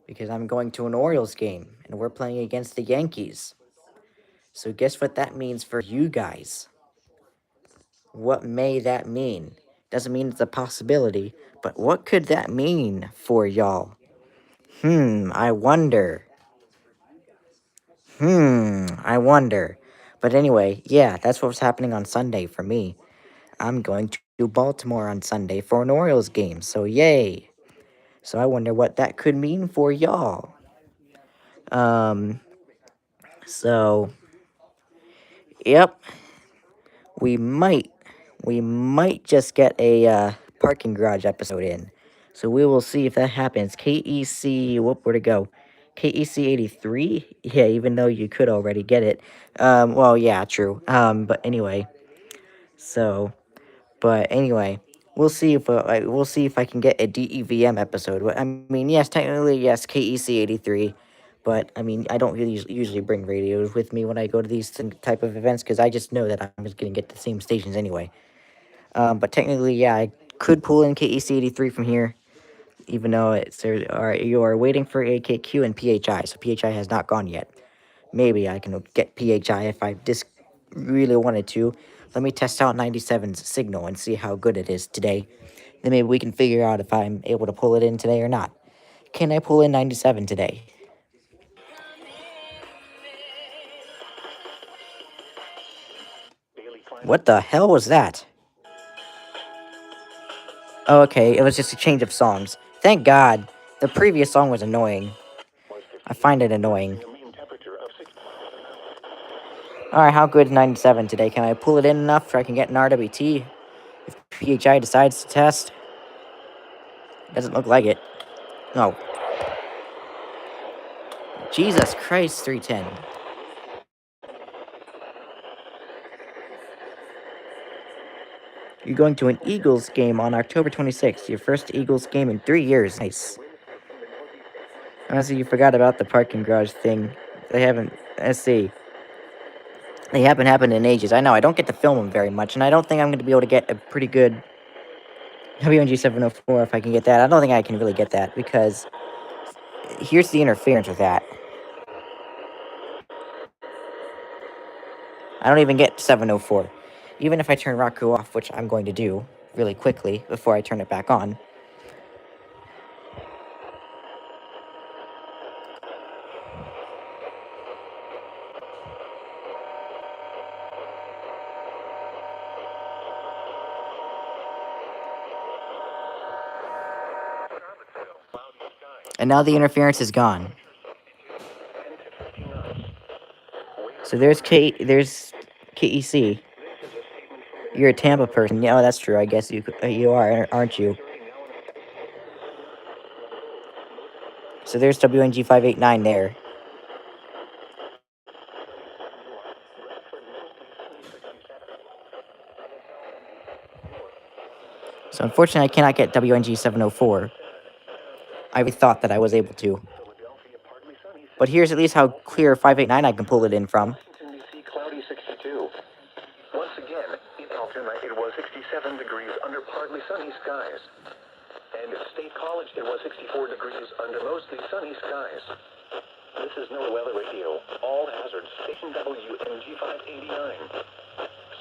Because I'm going to an Orioles game, and we're playing against the Yankees. So, guess what that means for you guys? What may that mean? Doesn't mean it's a possibility, but what could that mean for y'all? I wonder. I wonder. But anyway, yeah, that's what's happening on Sunday for me. I'm going to Baltimore on Sunday for an Orioles game, so yay. So I wonder what that could mean for y'all. Um, so, yep, we might, we might just get a parking garage episode in. So we will see if that happens. KEC, where'd it go? KEC 83? Yeah, even though you could already get it. Well, yeah, true. But anyway, so, but anyway, we'll see if I can get a DEVM episode. I mean, yes, technically, yes, KEC 83. But I mean, I don't really usually bring radios with me when I go to these type of events because I just know that I'm just gonna get the same stations anyway. But technically, yeah, I could pull in KEC 83 from here, even though you are waiting for AKQ and PHI, so PHI has not gone yet. Maybe I can get PHI if I just really wanted to. Let me test out 97's signal and see how good it is today. Then maybe we can figure out if I'm able to pull it in today or not. Can I pull in 97 today? What the hell was that? Oh, okay, it was just a change of songs. Thank God. The previous song was annoying. I find it annoying. Alright, how good is 97 today? Can I pull it in enough so I can get an RWT? If PHI decides to test? Doesn't look like it. No. Jesus Christ, 310. You're going to an Eagles game on October 26th. Your first Eagles game in 3 years. Nice. Honestly, you forgot about the parking garage thing. They haven't... Let's see. They haven't happened in ages. I know, I don't get to film them very much, and I don't think I'm going to be able to get a pretty good WNG 704 if I can get that. I don't think I can really get that, because here's the interference with that. I don't even get 704. Even if I turn Raku off, which I'm going to do really quickly before I turn it back on. And now the interference is gone. So there's KEC. You're a Tampa person. Yeah, oh, that's true. I guess you are, aren't you? So there's WNG 589 there. So unfortunately, I cannot get WNG 704. I really thought that I was able to. But here's at least how clear 589 I can pull it in from. Cloudy 62. Once again, in Altoona, it was 67 degrees under partly sunny skies. And at State College, it was 64 degrees under mostly sunny skies. This is NOAA Weather Radio, all hazards, station WNG 589,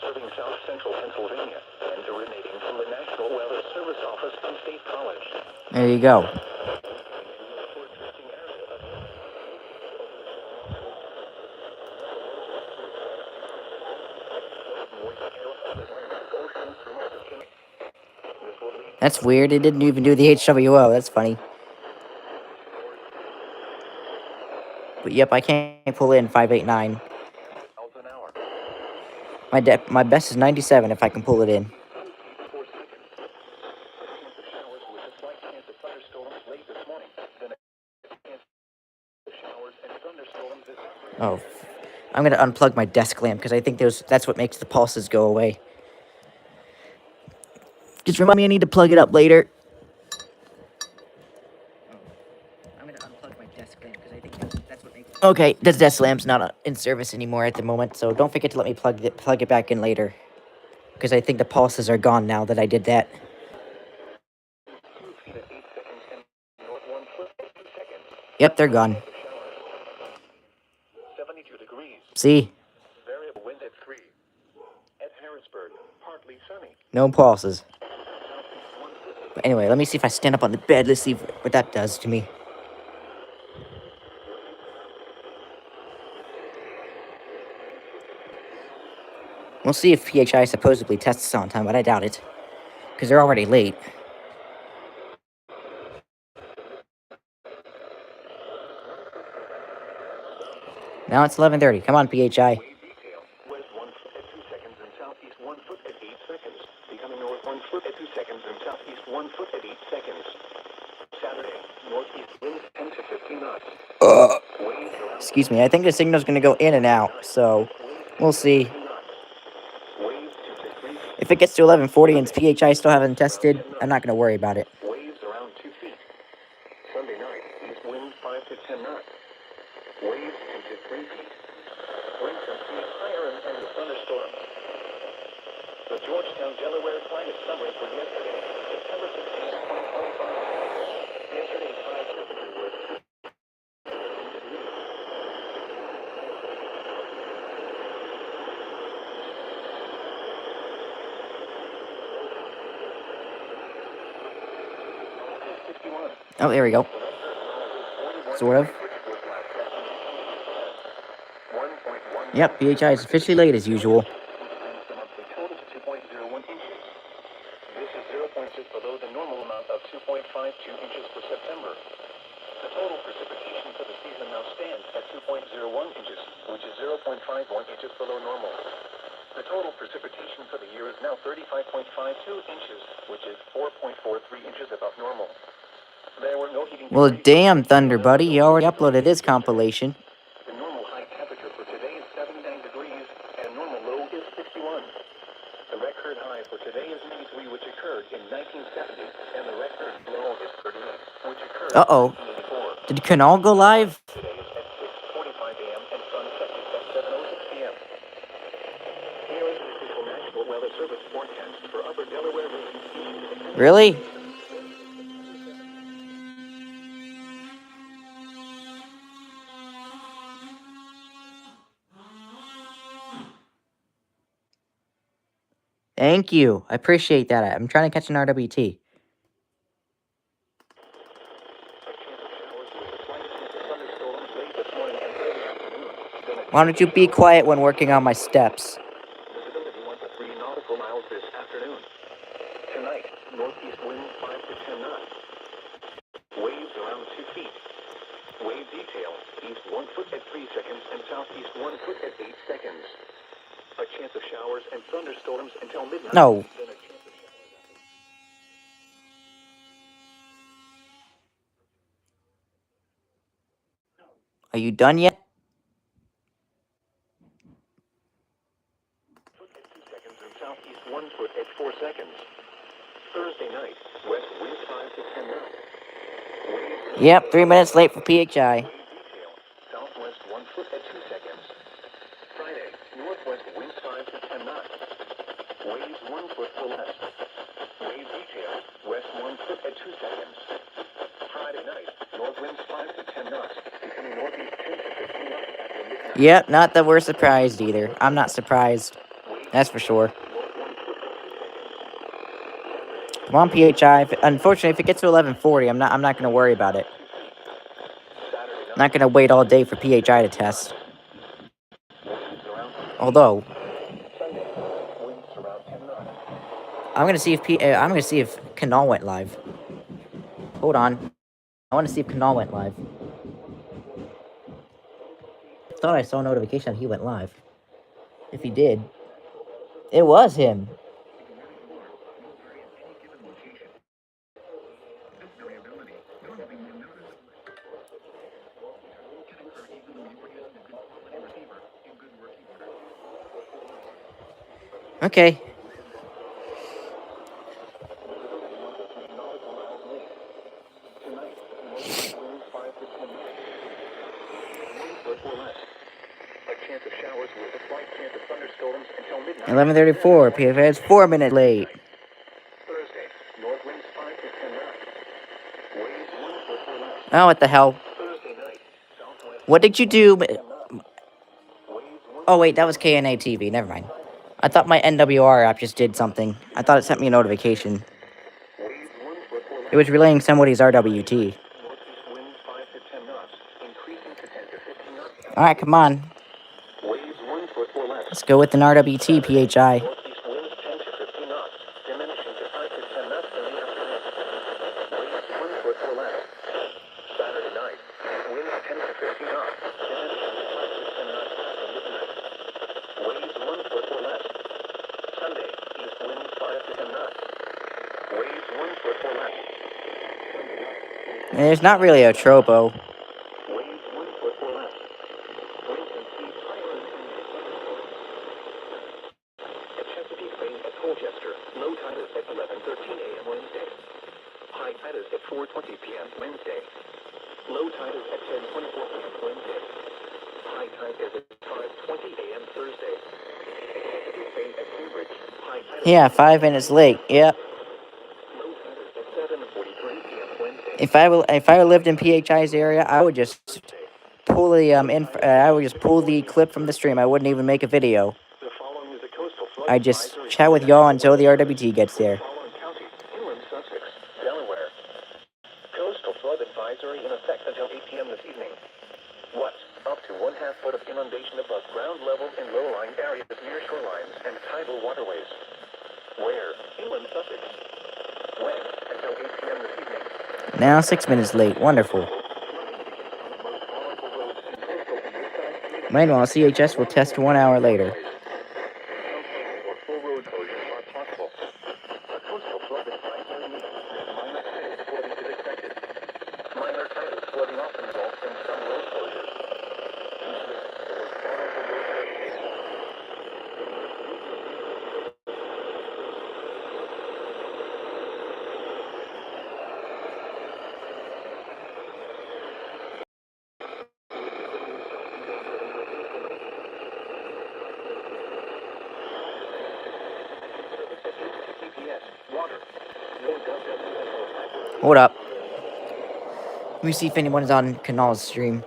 serving south central Pennsylvania and originating from the National Weather Service Office in State College. There you go. That's weird. It didn't even do the HWO. That's funny. But yep, I can't pull in 589. My best is 97 if I can pull it in. Oh, I'm gonna unplug my desk lamp because I think that's what makes the pulses go away. Just remind me I need to plug it up later. Okay, the desk lamp's not in service anymore at the moment, so don't forget to let me plug it back in later. Because I think the pulses are gone now that I did that. Yep, they're gone. 72 degrees. See? Variable wind at 3. At Harrisburg, partly sunny. No pulses. But anyway, let me see if I stand up on the bed. Let's see what that does to me. We'll see if PHI supposedly tests on time, but I doubt it. Because they're already late. Now it's 11:30. Come on, PHI. Wave detail. West 1 foot at 2 seconds and southeast 1 foot at 8 seconds. Becoming north 1 foot at 2 seconds and southeast 1 foot at 8 seconds. Saturday, northeast winds 10 to 15 knots. Waves around Excuse me, I think the signal's going to go in and out, so we'll see. waves 2 to 3 feet. If it gets to 11:40 and PHI still haven't tested, I'm not going to worry about it. Waves around 2 feet. Sunday night, east winds 5 to 10 knots. Waves 2 to 3 feet. Winds and seas higher and the thunderstorm. The Georgetown, Delaware climate summary for yesterday, September 16, 2025. Yesterday's high temperature was 2 degrees. Oh, there we go. Sort of. Yep, PHI is officially late as usual. Total to 2.01 inches. This is 0.6 below the normal amount of 2.52 inches for September. The total precipitation for the season now stands at 2.01 inches, which is 0.51 inches below normal. The total precipitation for the year is now 35.52 inches, which is 4.43 inches above normal. There were no heating Well, degrees. damn, Thunder Buddy, you already uploaded this compilation. The normal high temperature for today is 79 degrees, and normal low is 61. The record high for today is 93, which occurred in 1970, and the record low is 38, which occurred Uh-oh. in 1984. Did Canal go live? Today is at 6:45 a.m. and sunset is at 7:06 p.m. Here is the official National Weather Service forecast for Upper Delaware region. Really? Thank you. I appreciate that. I'm trying to catch an RWT. Why don't you be quiet when working on my steps? Visibility 1 to 3 nautical miles this afternoon. Tonight, northeast winds 5 to 10 knots. Waves around 2 feet. Wave detail, east 1 foot at 3 seconds and southeast 1 foot at 8 seconds. A chance of showers and thunderstorms until midnight. No. Then a chance of showers. Are you done yet? Foot at 2 seconds and southeast 1 foot at 4 seconds. Thursday night, west winds 5 to 10 knots. Waves Yep, 3 minutes late for PHI. detail, southwest 1 foot at 2 seconds. Friday, northwest winds 5 to 10 knots. Waves 1 foot or less. Wave detail, west 1 foot at 2 seconds. Friday night, north winds 5 to 10 knots, becoming northeast 10 to 15 knots after midnight. Yep, not that we're surprised either. I'm not surprised. That's for sure. Come on, PHI. Unfortunately, if it gets to 11:40, I'm not going to worry about it. I'm not going to wait all day for PHI to test. Although, I'm going to see if Canal went live. Hold on. I want to see if Canal went live. I thought I saw a notification that he went live. If he did, it was him. Okay. Tonight, northeast winds 5 to 10 knots. 1 foot or less. A chance of showers with a slight chance of thunderstorms until midnight. 11:34. PFA is 4 minutes late. Thursday, north winds 5 to 10 knots. Waves 1 foot or less. Oh, what the hell? Thursday night, southwest What did you do? winds 10 knots. Waves 1 Oh, foot wait, or that was less. KNA TV. Never mind. I thought my NWR app just did something. I thought it sent me a notification. Waves 1 foot or It less. was relaying somebody's Friday RWT. night, northeast winds 5 to 10 knots, increasing to 10 to 15 knots. Alright, come on. Waves 1 foot or less. Let's go with an RWT Saturday, PHI. northeast winds 10 to 15 knots, diminishing to 5 to 10 knots in the afternoon. Waves 1 foot or less. Saturday night, winds 10 to 15 knots, diminishing to 5 to 10 knots after midnight. Waves 1 foot or less. Sunday, east winds 5 to 10 knots. Waves 1 foot or less. It's not really a tropo. Waves 1 foot or less. Winds and seas higher than 10 knots. At Chesapeake Bay at Colchester, low tide is at 11:13 a.m. Wednesday. High tide is at 4:20 p.m. Wednesday. Low tide is at 10:24 p.m. Wednesday. High tide is at 5:20 a.m. Thursday. Chesapeake Bay at Cambridge, high tide is Yeah, at 5 minutes late. Yep. low tide is at 7:43 p.m. Wednesday. If I lived in PHI's area, I would just pull the I would just pull the clip from the stream. I wouldn't even make a video. The following is a coastal flood I just advisory chat from the with y'all National until the Weather Service RWT gets for the there. following counties: inland Sussex, Delaware. Coastal flood advisory in effect until 8 p.m. this evening. West, up to 1/2 foot of inundation above ground level in low-lying areas near shorelines and tidal waterways. Where? Inland Sussex. When? Until 8 p.m. this evening. Now 6 minutes late. Wonderful. Meanwhile, CHS will test 1 hour later. Or full road closures are possible. A coastal flood advisory means minor tidal flooding is expected. Minor tidal flooding often results in some road closures. Water. Hold up. Let me see if anyone's on Canal's stream.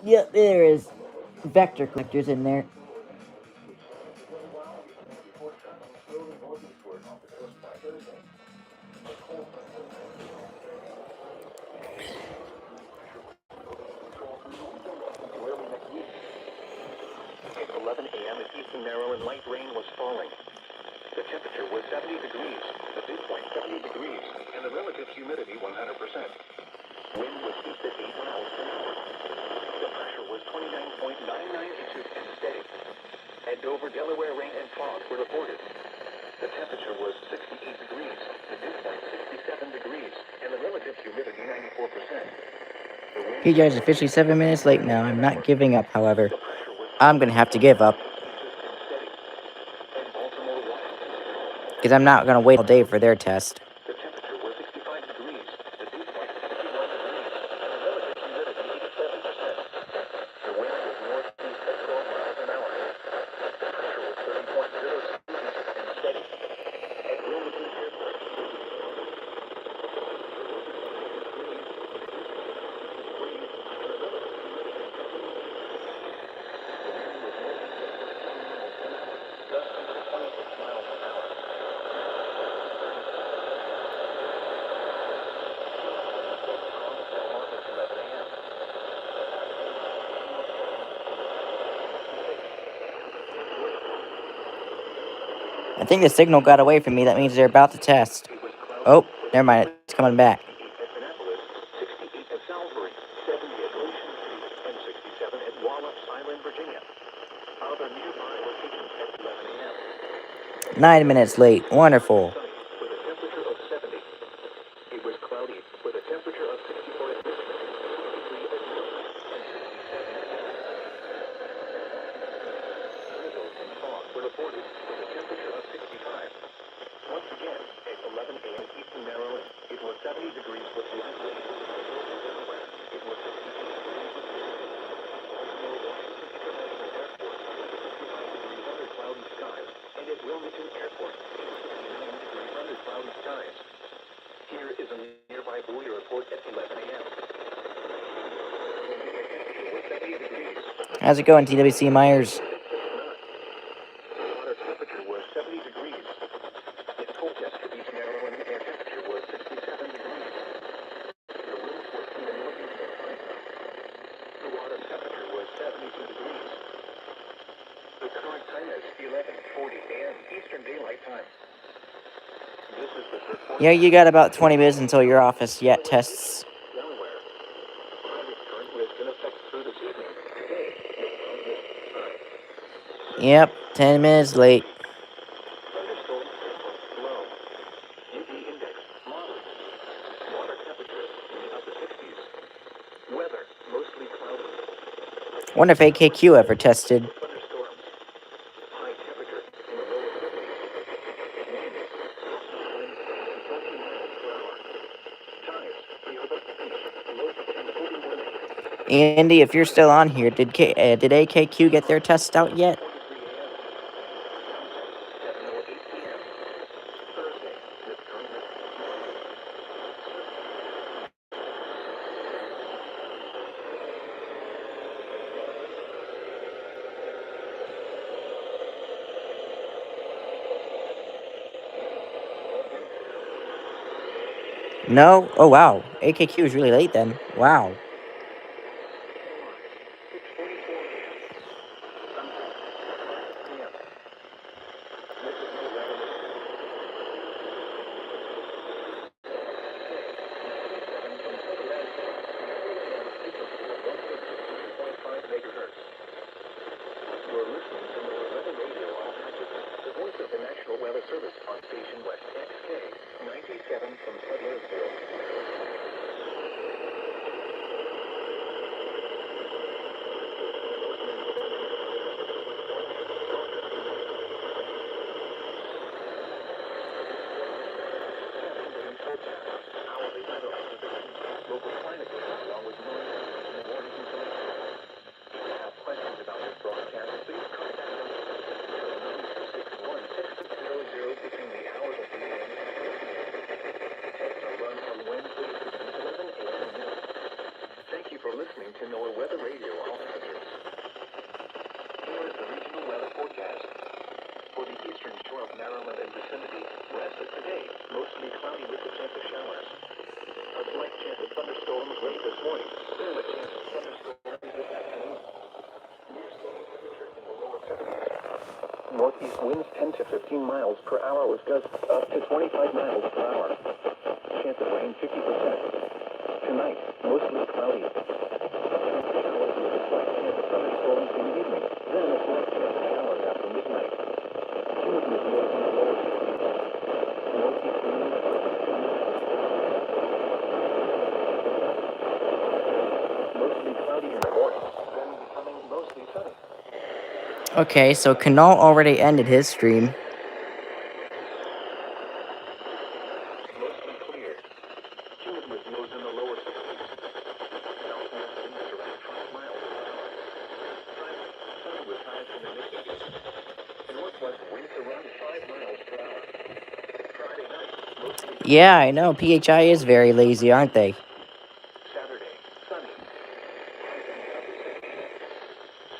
Yep, there is. Vector collectors in there. At 11 a.m. at Eastern Maryland, light rain was falling. The temperature was 70 degrees, the dew point 70 degrees, and the relative humidity 100%. Wind was 250 miles per hour. The pressure was 29.99 inches and steady. At Dover, Delaware, rain and fog were reported. The temperature was 68 degrees, the dew point 67 degrees, and the relative humidity 94%. PJ is officially 7 minutes late now. I'm not giving up, however. I'm gonna have to give up. Because I'm not gonna wait all day for their test. The temperature was 65 degrees, the dew point 61 degrees, and the relative humidity 87%. The wind was northeast at 12 miles an hour. The pressure was 30.06 inches and steady. At Wilmington Airport, gusts to 26 miles an hour. At 11 a.m. I think the signal got away from me. That means they're about to test. Oh, never mind. It's coming back. 68 at Annapolis, 68 at Salisbury, 70 at Ocean City, and 67 at Wallops Island, Virginia. Other nearby locations at 11 a.m. 9 minutes late. Wonderful. Sunny with a temperature of 70. It was cloudy with a temperature of 64 at Richmond, 63 at Newark, and 67 at reported with a temperature of 65. Once again, at 11 a.m. Eastern Maryland, it was 70 degrees with light rain. Delaware, it was 62 degrees with wind. Baltimore, Washington International Airport, 65 degrees under cloudy skies. And at Wilmington Airport, it was 59 degrees under cloudy skies. Here is a nearby buoy report at 11 a.m. The temperature was 70 degrees. How's it going, TWC Myers? The water temperature was 70 degrees. In Colchester, East Maryland, air temperature was 67 degrees. The winds were from the northeast and Florida. The water temperature was 72 degrees. The current time is 11:40 a.m. Eastern Daylight Time. This is the third Yeah, you forecast. got about 20 minutes until your office yet tests. Delaware. Private current was in effect through this evening. Today, Yep, 10 minutes late. thunderstorm potential low. UV index moderate. Water temperature in the upper 60s. Weather mostly cloudy. Wonder if AKQ ever tested. Thunderstorms. High temperature in the lower 50s. Winds gusty winds to 20 miles per hour. Times Rehoboth Beach, low to 10:41 a.m. Andy, if you're still on here, did AKQ get their test out yet? 7:43 a.m. Sunset 7:08 p.m. Thursday. This current No? Oh, wow. AKQ is really late then. Wow. 6:44 a.m. Sunset 5 p.m. This is the weather report. Megahertz. You're listening to the Weather Radio Alpha, the voice of the National Weather Service on Station West XK 97 from Sudlersville. Hourly weather observations, local climate data along with noise and warning information. If you have questions about this broadcast, please contact us at 961-6600 between the hours of 3 a.m. and 4 p.m. Tests are run from Wednesday between 11 a.m. and noon. Thank you for listening to NOAA Weather Radio All Hazards. Here is the regional weather forecast. For the eastern shore of Maryland and vicinity, rest of today, mostly cloudy with a chance of showers. A slight chance of thunderstorms late this morning, then a chance of thunderstorms this afternoon. Northeast winds 10 to 15 miles per hour with gusts up to 25 miles per hour. Chance of rain 50%. Tonight, mostly cloudy. Showers with a slight chance of thunderstorms in the evening, then a slight chance of showers after midnight. Humidity is more in the lower 60s. Northeast winds 2 miles per hour. Mostly cloudy in the morning, then becoming mostly sunny. Okay, so Kanal already ended his stream. Mostly clear. Humidity lows in the lower 60s. Southwest winds around 5 miles per hour. Friday, sunny with highs in the mid-80s. Northwest winds around 5 miles per hour. Friday night, mostly clear. Yeah, I know. PHI is very lazy, aren't they? Saturday, sunny. Highs in the upper 60s.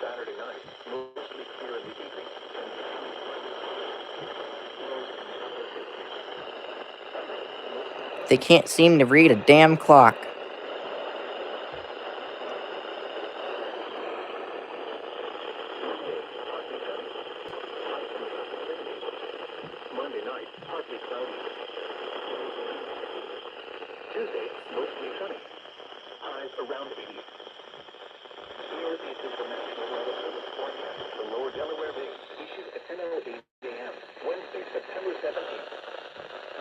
Saturday night, mostly clear in the evening and becoming sunny. Lows in the upper 50s. Sunday, mostly They clear. can't seem to read a damn clock. Monday, partly sunny. Highs in the upper 70s. Monday night, partly cloudy. Lows around 60s. Tuesday, mostly sunny. Highs around 80. Here is the National Weather Service forecast for Lower Delaware Bay, issued at 10:08 a.m. Wednesday, September 17th.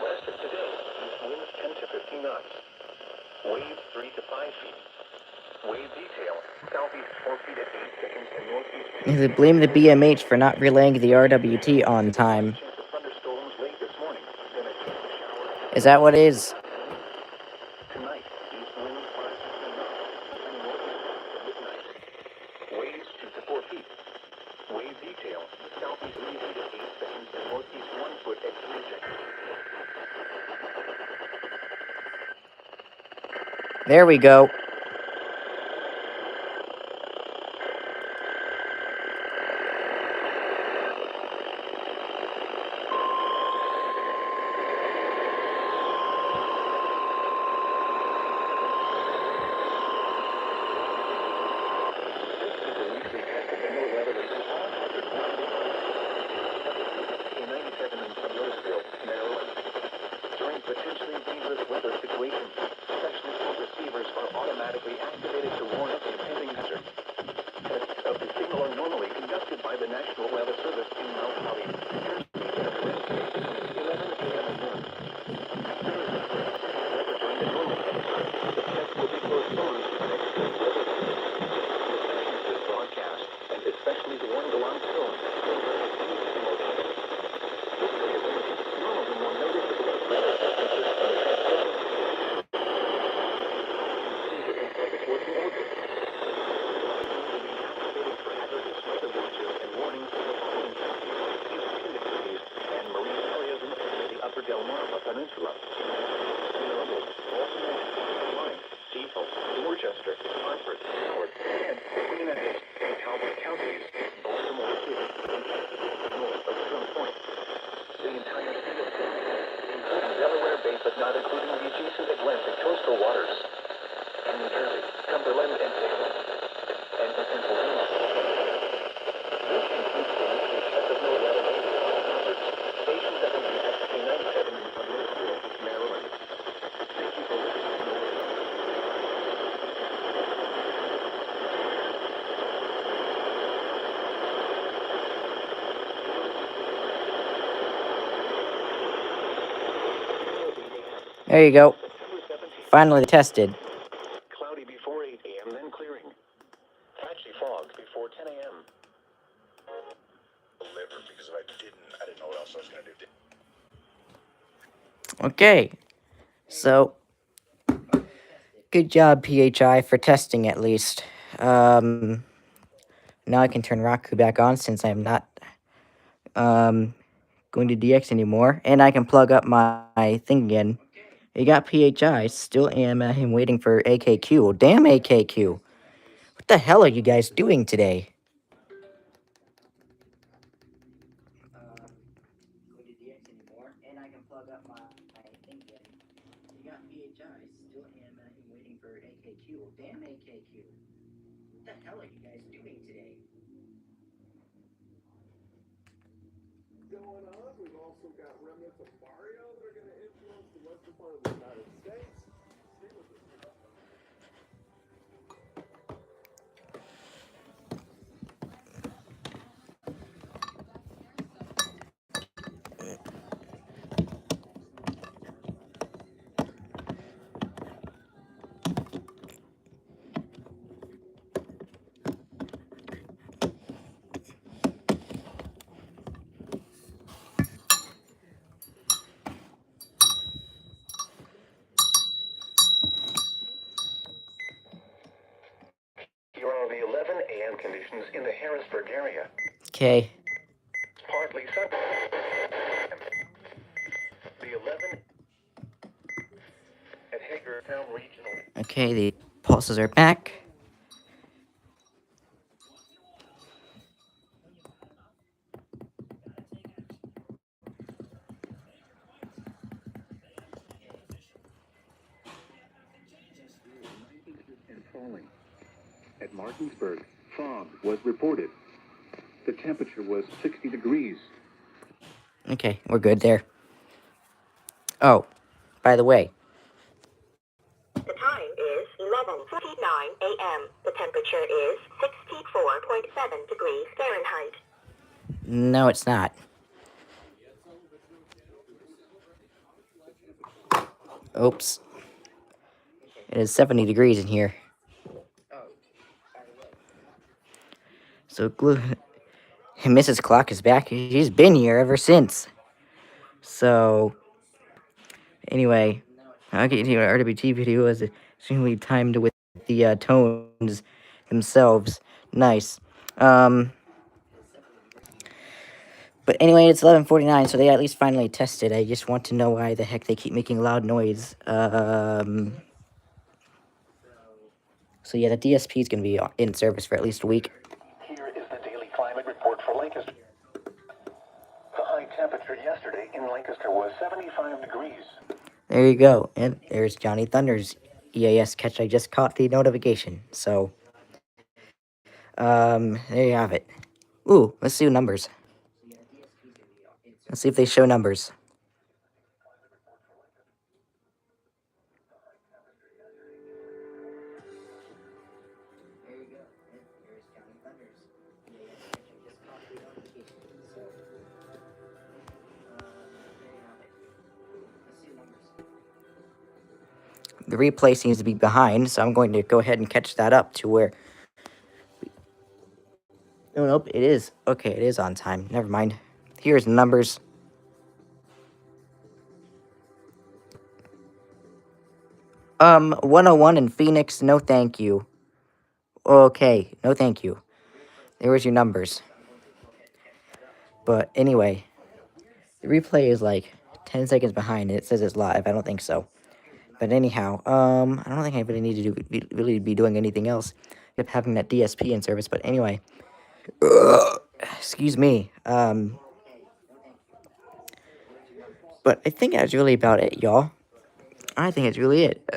West of today, east winds 10 to 15 knots. Waves 3 to 5 feet. Wave detail, southeast 4 feet at 8 seconds and They blame the BMH for not relaying the RWT on time. Thunderstorms late this morning. Then a shower. Is that what it is? Tonight, east winds 5 to 10 knots. Midnight. Waves 2 to 4 feet. Wave detail. Southeast 3 feet at 8 seconds and northeast 1 foot at 3 seconds. There we go. Potentially dangerous weather situations. Specialist receivers are automatically activated to warn of impending hazard. Tests of the signal are normally conducted by the National Weather Service in Mount Holly. Airspace 11 a.m. and noon. However, during the normal time, the test will be postponed to the next day's weather. This broadcast, and especially the one alarm tone, normally more noticeable weather. Peninsula. Worcester, Hartford, Howard, and Queen Anne's, and Talbot counties, Baltimore City, north of Stone Point. The entire state of Florida, including Delaware Bay, but not including the adjacent Atlantic coastal waters, and New Jersey, Cumberland, and Salem, and Pennsylvania. This concludes the weekly check of NOAA radio hazards. Station WXK 97 in Huntersville, Maryland. Thank you for listening to NOAA. There you go. Finally tested. Cloudy before 8 a.m., then clearing. Patchy fog before 10 a.m. Liver, because if I didn't know what else I was going to do. Okay. So, good job, PHI, for testing at least. Now I can turn Raku back on since I'm not going to DX anymore. And I can plug up my thing again. You got PHI. Still am him waiting for AKQ. Damn AKQ. What the hell are you guys doing today? Going to DX anymore. And I can plug up my thing again. You got PHI. Still am him waiting for AKQ. Damn AKQ. What the hell are you guys doing today? Going on. We've also got remnants of Mario that are going to influence the western part of the United States. See what this Here are the 11 a.m. conditions in the Harrisburg area. Okay. Partly sunny. The 11 at Hagerstown Regional. Okay, the pulses are back. And falling. At Martinsburg, fog was reported. The temperature was 60 degrees. Okay, we're good there. Oh, by the way. The time is 11:49 a.m. The temperature is 64.7 degrees Fahrenheit. No, it's not. Oops. It is 70 degrees in here. So Mrs. Clock is back. She's been here ever since. So anyway, okay, the RWT video was extremely timed with the tones themselves. Nice. Um, but anyway, it's 11:49, so they at least finally tested. I just want to know why the heck they keep making loud noise. So yeah, the DSP is going to be in service for at least a week. Here is the daily climate report for Lancaster. The high temperature yesterday in Lancaster was 75 degrees. There you go. And there's Johnny Thunder's EAS catch. I just caught the notification. So, there you have it. Ooh, let's see the numbers. Let's see if they show numbers. The replay seems to be behind, so I'm going to go ahead and catch that up to where... Oh, nope, it is. Okay, it is on time. Never mind. Here's the numbers. 101 in Phoenix, no thank you. Okay, no thank you. There was your numbers. But anyway, the replay is like 10 seconds behind. It says it's live. I don't think so. But anyhow, I don't think I really need to really be doing anything else. Kept having that DSP in service, but anyway. Excuse me. But I think that's really about it, y'all. I think it's really it.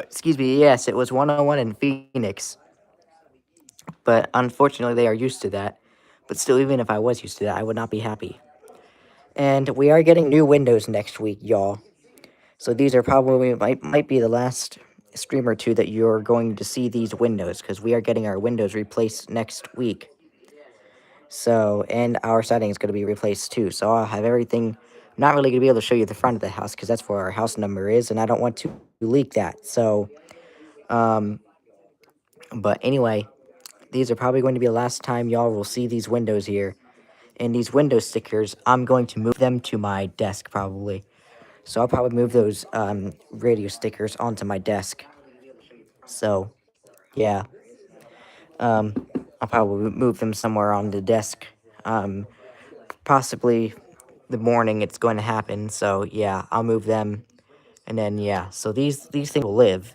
Excuse me. Yes, it was 101 in Phoenix. But unfortunately, they are used to that. But still, even if I was used to that, I would not be happy. And we are getting new windows next week, y'all. So these are probably might be the last stream or two that you're going to see these windows, because we are getting our windows replaced next week. So, and our siding is going to be replaced too. So I'll have everything. I'm not really going to be able to show you the front of the house because that's where our house number is, and I don't want to leak that. So, but anyway, these are probably going to be the last time y'all will see these windows here. And these window stickers, I'm going to move them to my desk probably. So I'll probably move those radio stickers onto my desk. So, yeah. I'll probably move them somewhere on the desk. Possibly the morning it's going to happen. So, yeah, I'll move them. And then, yeah. So these things will live.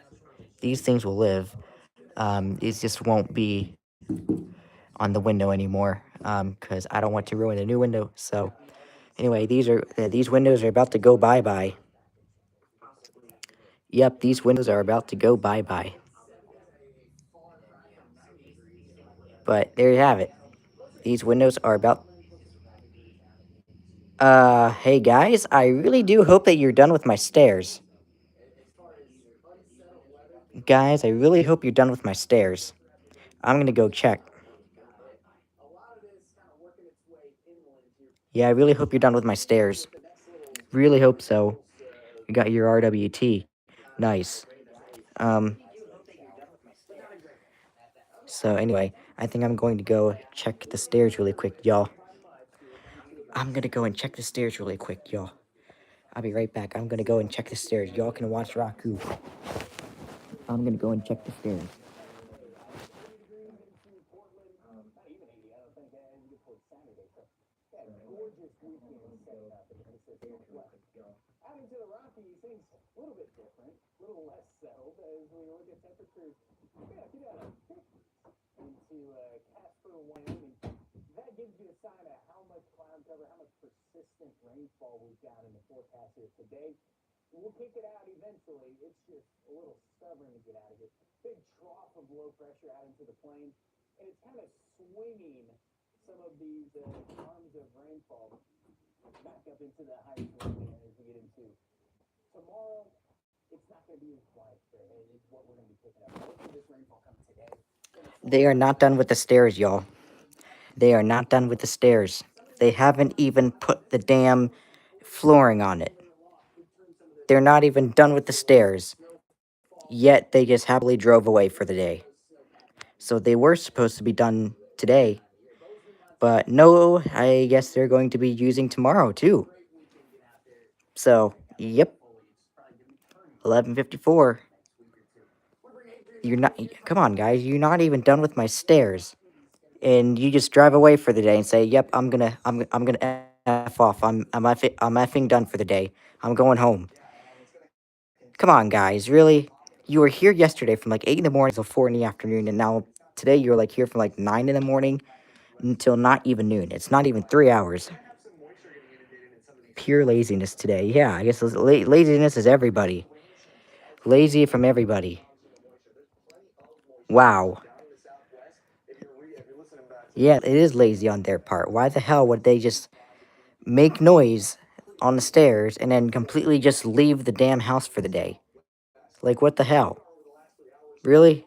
These things will live. These just won't be on the window anymore. Because I don't want to ruin a new window. So, anyway, these windows are about to go bye-bye. Yep, these windows are about to go bye-bye. But there you have it. These windows are about... Hey guys, I really do hope that you're done with my stairs. Guys, I really hope you're done with my stairs. I'm gonna go check. Yeah, I really hope you're done with my stairs. Really hope so. You got your RWT. Nice. Um, so anyway, I think I'm going to go check the stairs really quick, y'all. I'm gonna go and check the stairs really quick, y'all. I'll be right back. I'm gonna go and check the stairs. Y'all can watch Raku. I'm gonna go and check the stairs. Adding to the Rockies, things a little bit different, a little less settled as we look at temperatures. Yeah, get out of into Casper, Wyoming. That gives you a sign of how much cloud cover, how much persistent rainfall we've got in the forecast here today. We'll kick it out eventually. It's just a little stubborn to get out of it. Big trough of low pressure out into the plain, and it's kind of swinging some of these arms of rainfall back up into the high swing as we get into tomorrow. It's not going to be as widespread. It's what we're going to be picking up. Most of this rainfall comes today. They are not done with the stairs, y'all. They are not done with the stairs. They haven't even put the damn flooring on it. They're not even done with the stairs. Yet they just happily drove away for the day. So they were supposed to be done today, But no, I guess they're going to be using tomorrow too. So, yep, 11:54. You're not. Come on, guys. You're not even done with my stairs, and you just drive away for the day and say, "Yep, I'm gonna f off. I'm effing done for the day. I'm going home." Come on, guys. Really? You were here yesterday from like 8 in the morning until 4 in the afternoon, and now today you're like here from like 9 in the morning until not even noon. It's not even 3 hours. Pure laziness today. Yeah, I guess laziness is everybody. Lazy from everybody. Wow. Yeah, it is lazy on their part. Why the hell would they just make noise on the stairs and then completely just leave the damn house for the day? Like, what the hell? Really?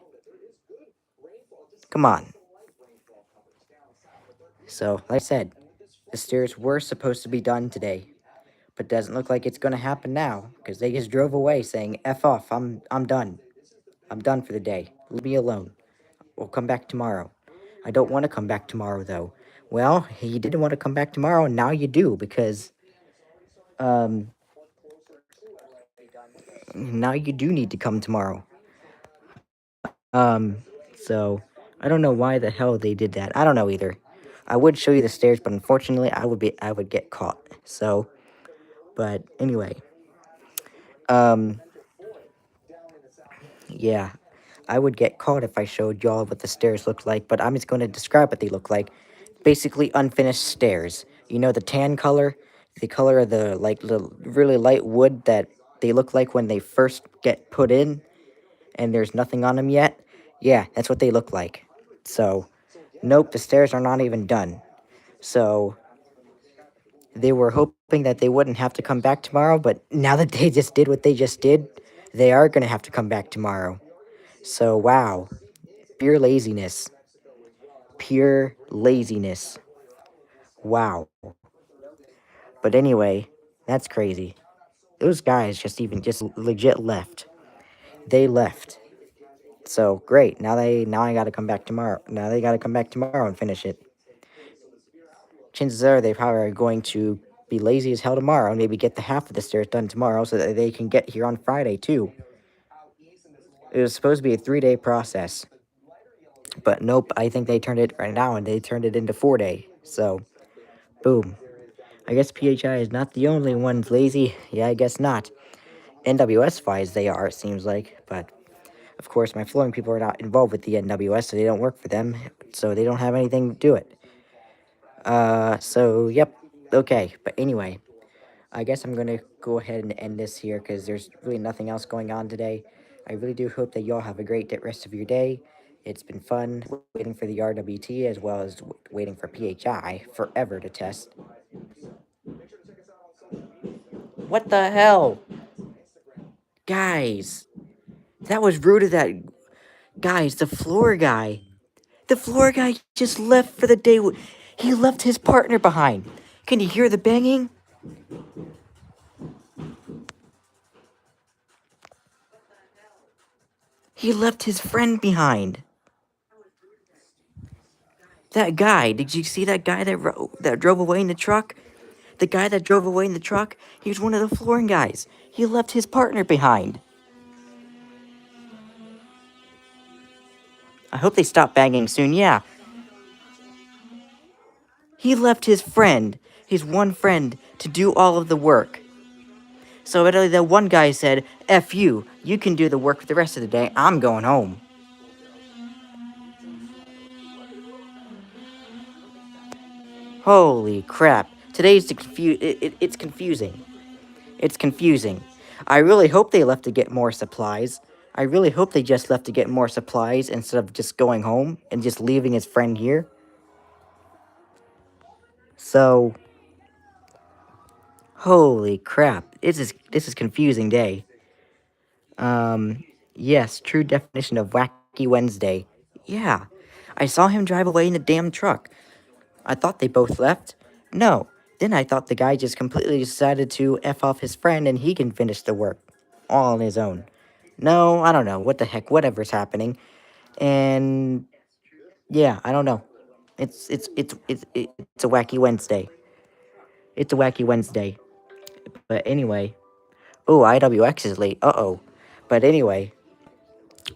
Come on. So, like I said, the stairs were supposed to be done today, but doesn't look like it's gonna happen now because they just drove away saying "f off." I'm done. I'm done for the day. Leave me alone. We'll come back tomorrow. I don't want to come back tomorrow though. Well, you didn't want to come back tomorrow, and now you do because um now you do need to come tomorrow. So I don't know why the hell they did that. I don't know either. I would show you the stairs, but unfortunately, I would get caught. So, but anyway, um, yeah, I would get caught if I showed y'all what the stairs look like. But I'm just going to describe what they look like. Basically, unfinished stairs. You know the tan color, the color of the like the really light wood that they look like when they first get put in, and there's nothing on them yet. Yeah, that's what they look like. So, nope, the stairs are not even done. So, they were hoping that they wouldn't have to come back tomorrow, but now that they just did what they just did, they are going to have to come back tomorrow. So, wow. Pure laziness. Pure laziness. Wow. But anyway, that's crazy. Those guys just legit left. They left. So great. Now I gotta come back tomorrow. Now they gotta come back tomorrow and finish it. Chances are they probably are going to be lazy as hell tomorrow and maybe get the half of the stairs done tomorrow so that they can get here on Friday too. It was supposed to be a 3 day process. But nope, I think they turned it right now and they turned it into 4 day. So boom. I guess PHI is not the only ones lazy. Yeah, I guess not. NWS wise they are, it seems like, but of course my flooring people are not involved with the NWS, so they don't work for them, so they don't have anything to do it. So yep, okay, but anyway, I guess I'm gonna go ahead and end this here because there's really nothing else going on today. I really do hope that y'all have a great rest of your day. It's been fun waiting for the RWT as well as waiting for PHI forever to test. What the hell? Guys, that was rude of that. Guys, the floor guy. The floor guy just left for the day. He left his partner behind. Can you hear the banging? He left his friend behind. That guy, did you see that guy that drove away in the truck? The guy that drove away in the truck, he was one of the flooring guys. He left his partner behind. I hope they stop banging soon, yeah. He left his friend, his one friend, to do all of the work. So literally the one guy said, F you can do the work for the rest of the day, I'm going home. Holy crap. Today's it's confusing. It's confusing. I really hope they left to get more supplies. I really hope they just left to get more supplies instead of just going home and just leaving his friend here. So, holy crap. This is confusing day. Yes, true definition of wacky Wednesday. Yeah. I saw him drive away in a damn truck. I thought they both left. No. Then I thought the guy just completely decided to F off his friend and he can finish the work all on his own. No, I don't know. What the heck? Whatever's happening. And yeah, I don't know. It's a wacky Wednesday. It's a wacky Wednesday. But anyway, oh, IWX is late. Uh-oh. But anyway,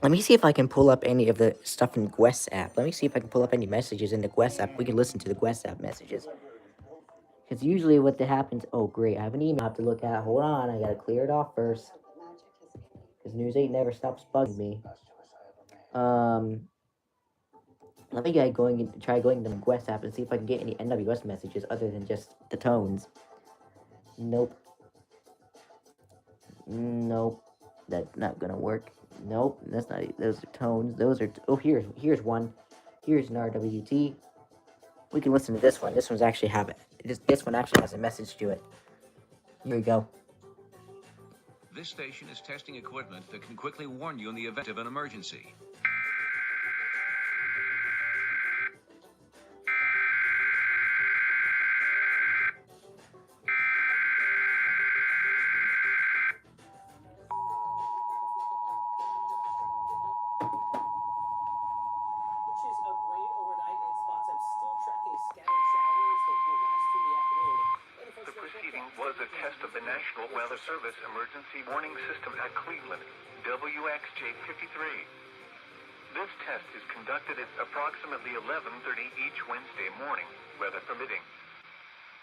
let me see if I can pull up any of the stuff in Gwest app. Let me see if I can pull up any messages in the Gwest app. We can listen to the Gwest app messages. Because usually what happens... Oh, great. I have an email I have to look at. Hold on. I got to clear it off first. Because News 8 never stops bugging me. Let me try going to the Gwest app and see if I can get any NWS messages other than just the tones. Nope. Nope. That's not gonna work. Nope. That's not. Those are tones. Those are. Oh, here's one. Here's an RWT. We can listen to this one. This one's actually have it. This one actually has a message to it. Here we go. This station is testing equipment that can quickly warn you in the event of an emergency. Which is a great overnight in spots. I'm still tracking scattered showers that will last through the afternoon. The proceeding was a test of the National Weather Service Emergency Warning System at Cleveland, WXJ53. This test is conducted at approximately 11:30 each Wednesday morning, weather permitting.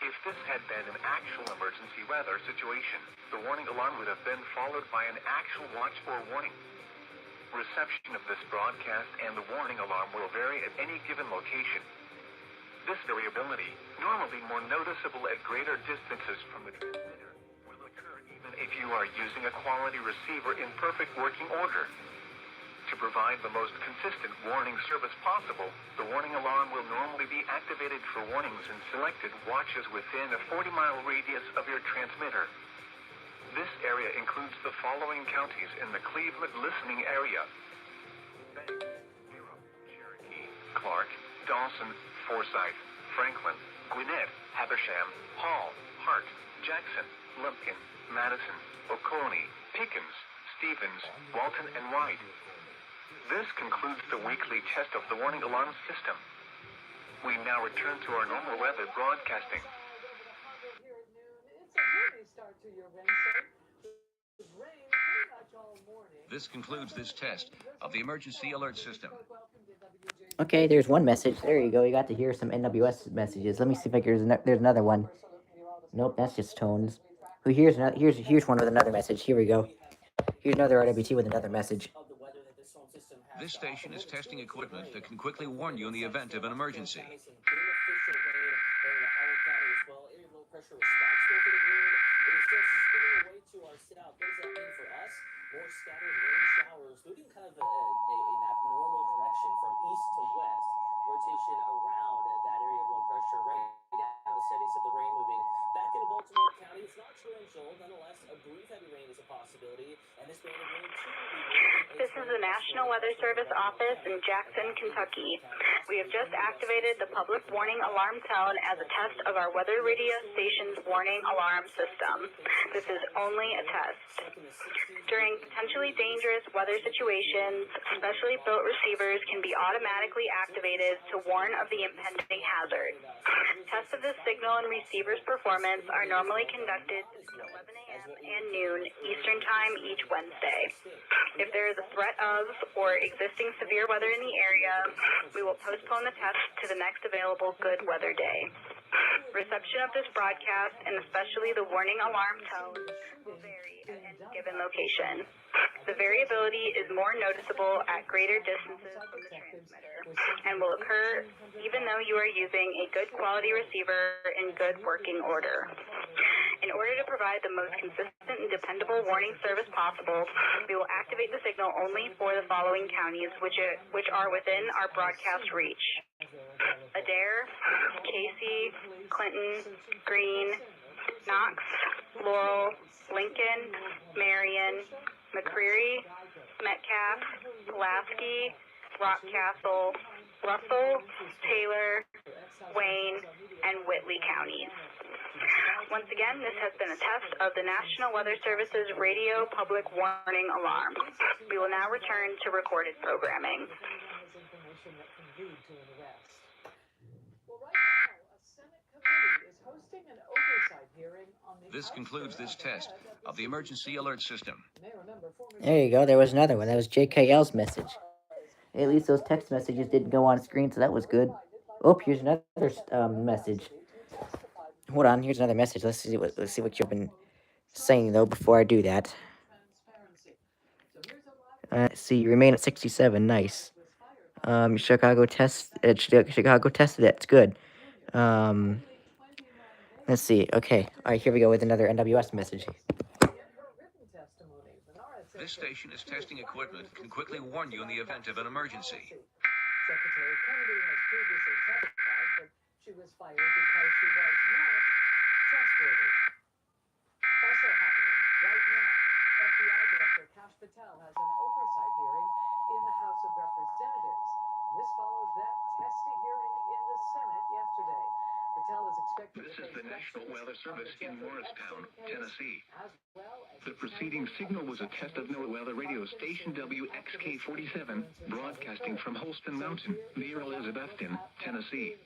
If this had been an actual emergency weather situation, the warning alarm would have been followed by an actual watch for warning. Reception of this broadcast and the warning alarm will vary at any given location. This variability, normally more noticeable at greater distances from the transmitter, will occur even if you are using a quality receiver in perfect working order. To provide the most consistent warning service possible, the warning alarm will normally be activated for warnings in selected watches within a 40-mile radius of your transmitter. This area includes the following counties in the Cleveland listening area: Banks, Bureau, Cherokee, Clark, Dawson, Forsyth, Franklin, Gwinnett, Habersham, Hall, Hart, Jackson, Lumpkin, Madison, Oconee, Pickens, Stevens, Walton, and White. This concludes the weekly test of the warning alarm system. We now return to our normal weather broadcasting. It's a good start to your Wednesday. There's rain pretty much all morning. This concludes this test of the emergency alert system. Okay, there's one message. There you go. You got to hear some NWS messages. Let me see if there's another one. Nope, that's just tones. Here's one with another message. Here we go. Here's another RWT with another message. This station is testing equipment that can quickly warn you in the event of an emergency. Pressure responsible for the green. It is still spinning away to our south. What does that mean for us? More scattered rain showers, moving kind of in abnormal direction from east to west. Rotation around that area of low pressure. Right now, the settings of the rain moving back into Baltimore County. It's not torrential. Nonetheless, a brief heavy rain is a possibility. And this band of rain, too, will be moving. This is the National Weather Service office in Jackson, Kentucky. We have just activated the public warning alarm tone as a test of our weather radio station's warning alarm system. This is only a test. During potentially dangerous weather situations, specially built receivers can be automatically activated to warn of the impending hazard. Tests of this signal and receiver's performance are normally conducted between 11 a.m. and noon Eastern Time each Wednesday. If there is a threat of or existing severe weather in the area, we will postpone the test to the next available good weather day. Reception of this broadcast, and especially the warning alarm tone, will vary at any given location. The variability is more noticeable at greater distances from the transmitter and will occur even though you are using a good quality receiver in good working order. In order to provide the most consistent and dependable warning service possible, we will activate the signal only for the following counties, which are within our broadcast reach: Adair, Casey, Clinton, Greene, Knox, Laurel, Lincoln, Marion, McCreary, Metcalf, Pulaski, Rockcastle, Russell, Taylor, Wayne, and Whitley counties. Once again, this has been a test of the National Weather Service's radio public warning alarm. We will now return to recorded programming. This concludes this test of the emergency alert system. There you go. There was another one. That was JKL's message. At least those text messages didn't go on screen, so that was good. Oh, here's another message. Hold on. Here's another message. Let's see what you've been saying though. Before I do that, let's see. You remain at 67. Nice. Chicago Chicago tested it. It's good. Um, let's see. Okay. All right. Here we go with another NWS message. This station is testing equipment that can quickly warn you in the event of an emergency. Secretary Kennedy has previously testified, but she was fired because she was not trustworthy. Also happening right now, FBI Director Kash Patel has an oversight hearing in the House of Representatives. This follows that testy hearing in the Senate yesterday. Patel is expected This to is the face National questions Weather of Service the in Jeffrey Morristown, Epstein case, Tennessee. as well as The preceding signal was a test of NOAA weather radio station WXK-47, broadcasting from Holston Mountain, near Elizabethton, Tennessee.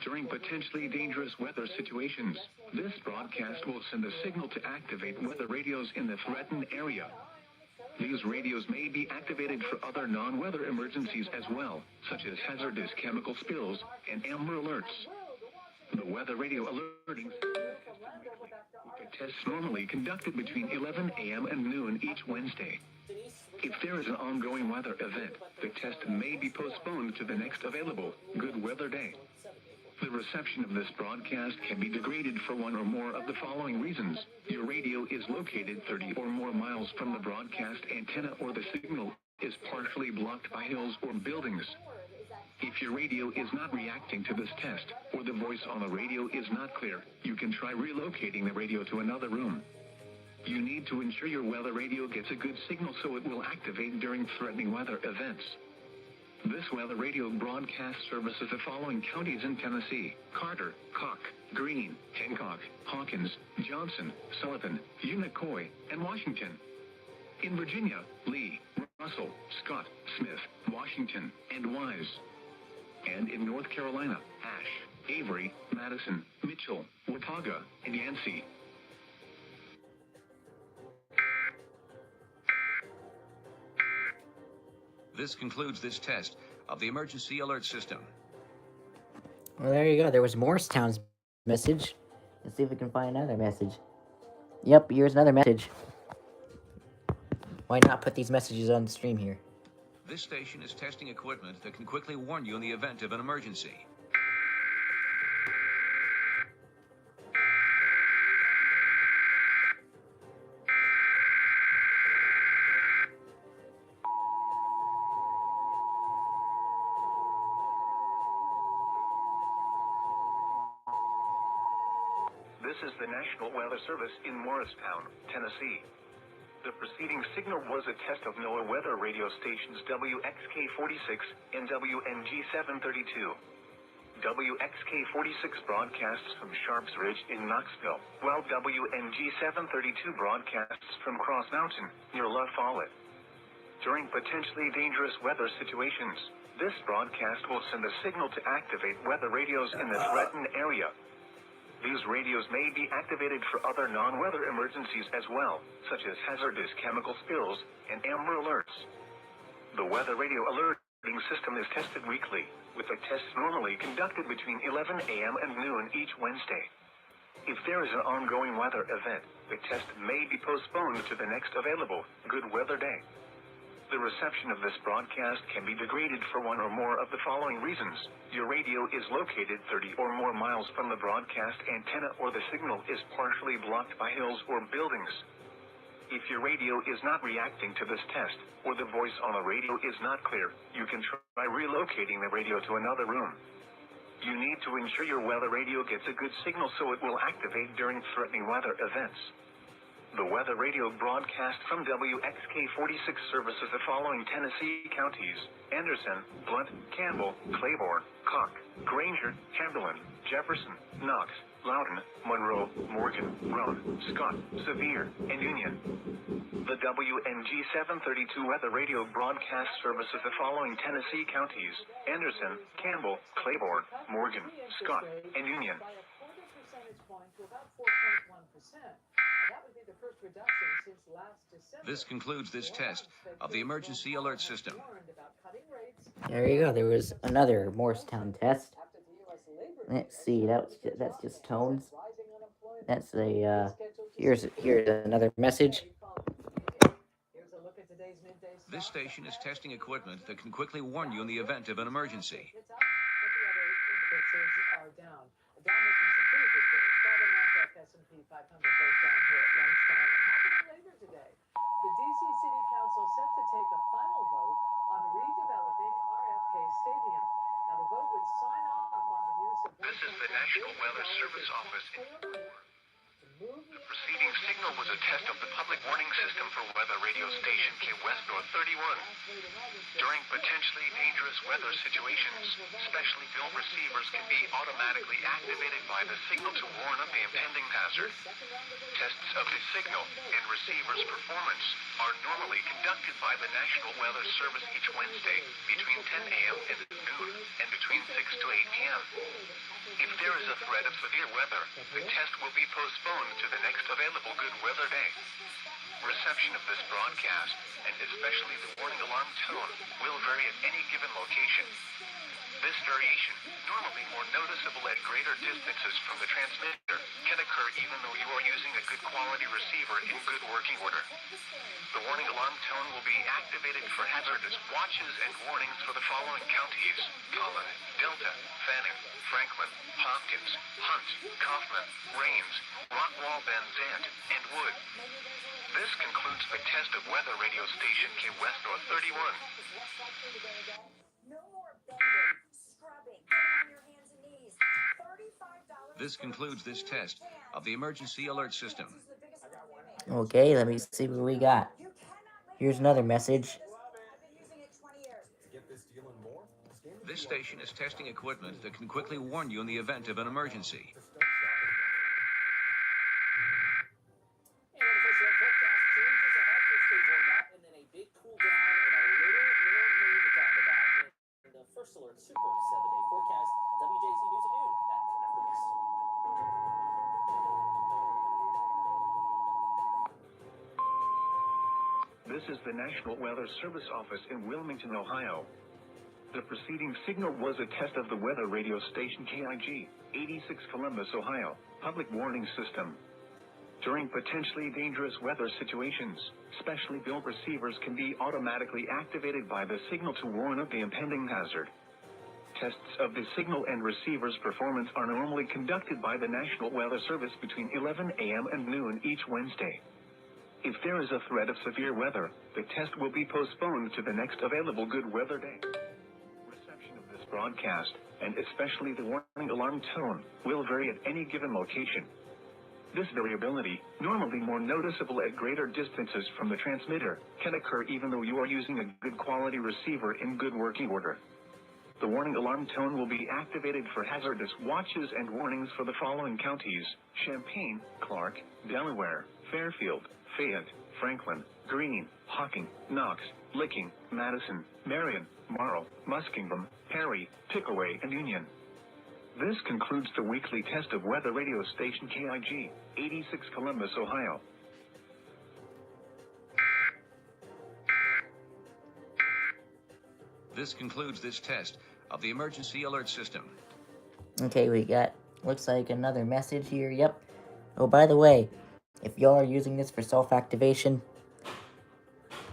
During potentially dangerous weather situations, this broadcast will send a signal to activate weather radios in the threatened area. These radios may be activated for other non-weather emergencies as well, such as hazardous chemical spills and Amber alerts. The weather radio alerting tests normally conducted between 11 a.m. and noon each Wednesday. If there is an ongoing weather event, the test may be postponed to the next available good weather day. The reception of this broadcast can be degraded for one or more of the following reasons. Your radio is located 30 or more miles from the broadcast antenna, or the signal is partially blocked by hills or buildings. If your radio is not reacting to this test, or the voice on the radio is not clear, you can try relocating the radio to another room. You need to ensure your weather radio gets a good signal so it will activate during threatening weather events. This weather radio broadcast services the following counties in Tennessee: Carter, Cock, Greene, Hancock, Hawkins, Johnson, Sullivan, Unicoi, and Washington. In Virginia, Lee, Russell, Scott, Smith, Washington, and Wise. And in North Carolina, Ashe, Avery, Madison, Mitchell, Watauga, and Yancey. This concludes this test of the emergency alert system. Well, there you go. There was Morristown's message. Let's see if we can find another message. Yep, here's another message. Why not put these messages on the stream here? This station is testing equipment that can quickly warn you in the event of an emergency. This is the National Weather Service in Morristown, Tennessee. The preceding signal was a test of NOAA weather radio stations WXK-46 and WNG-732. WXK-46 broadcasts from Sharps Ridge in Knoxville, while WNG-732 broadcasts from Cross Mountain, near La Follette. During potentially dangerous weather situations, this broadcast will send a signal to activate weather radios in the threatened area. These radios may be activated for other non-weather emergencies as well, such as hazardous chemical spills and Amber alerts. The weather radio alerting system is tested weekly, with the tests normally conducted between 11 a.m. and noon each Wednesday. If there is an ongoing weather event, the test may be postponed to the next available good weather day. The reception of this broadcast can be degraded for one or more of the following reasons. Your radio is located 30 or more miles from the broadcast antenna, or the signal is partially blocked by hills or buildings. If your radio is not reacting to this test, or the voice on the radio is not clear, you can try relocating the radio to another room. You need to ensure your weather radio gets a good signal so it will activate during threatening weather events. The weather radio broadcast from WXK-46 services the following Tennessee counties: Anderson, Blunt, Campbell, Claiborne, Cock, Granger, Chamberlain, Jefferson, Knox, Loudoun, Monroe, Morgan, Roane, Scott, Sevier, and Union. The WNG-732 weather radio broadcast services the following Tennessee counties: Anderson, Campbell, Claiborne, Morgan, Scott, and Union. By a quarter percentage declined to about 4.1%. That would be the first reduction since last December. This concludes this test of the emergency alert system. There you go. There was another Morristown test. Let's see. That's just tones. That's a here's another message. This station is testing equipment that can quickly warn you in the event of an emergency. Are down. Dow making some pretty good gains. Dow and Nasdaq S&P 500 both down here at lunchtime. And happening later today, the D.C. City Council set to take a final vote on redeveloping RFK Stadium. Now, the vote would sign off on the use of This is the National Weather Service Office. The preceding signal was a test of the public warning system for weather radio station K West North 31. During potentially dangerous weather situations, specially built receivers can be automatically activated by the signal to warn of the impending hazard. Tests of the signal and receiver's performance are normally conducted by the National Weather Service each Wednesday between 10 a.m. and noon and between 6 to 8 p.m. If there is a threat of severe weather, the test will be postponed to the next available good weather day. Reception of this broadcast, and especially the warning alarm tone, will vary at any given location. This variation, normally more noticeable at greater distances from the transmitter, can occur even though you are using a good quality receiver in good working order. The warning alarm tone will be activated for hazardous watches and warnings for the following counties: Collin, Delta, Fannin, Franklin, Hopkins, Hunt, Kaufman, Rains, Rockwall, Van Zandt, and Wood. This concludes the test of weather radio station K West North 31. No more bending, scrubbing, getting on your hands and knees. $35. This concludes this test of the emergency alert system. Okay, let me see what we got. Here's another message. This station is testing equipment that can quickly warn you in the event of an emergency. First Alert Super 7-day forecast. WJZ News at noon. Back after this. This is the National Weather Service Office in Wilmington, Ohio. The preceding signal was a test of the weather radio station KIG, 86 Columbus, Ohio, public warning system. During potentially dangerous weather situations, specially built receivers can be automatically activated by the signal to warn of the impending hazard. Tests of the signal and receiver's performance are normally conducted by the National Weather Service between 11 a.m. and noon each Wednesday. If there is a threat of severe weather, the test will be postponed to the next available good weather day. Reception of this broadcast, and especially the warning alarm tone, will vary at any given location. This variability, normally more noticeable at greater distances from the transmitter, can occur even though you are using a good quality receiver in good working order. The warning alarm tone will be activated for hazardous watches and warnings for the following counties: Champaign, Clark, Delaware, Fairfield, Fayette, Franklin, Greene, Hocking, Knox, Licking, Madison, Marion, Morrow, Muskingum, Perry, Pickaway, and Union. This concludes the weekly test of weather radio station KIG, 86 Columbus, Ohio. This concludes this test of the emergency alert system. Okay, we got, looks like another message here. Yep. Oh, by the way, if y'all are using this for self-activation,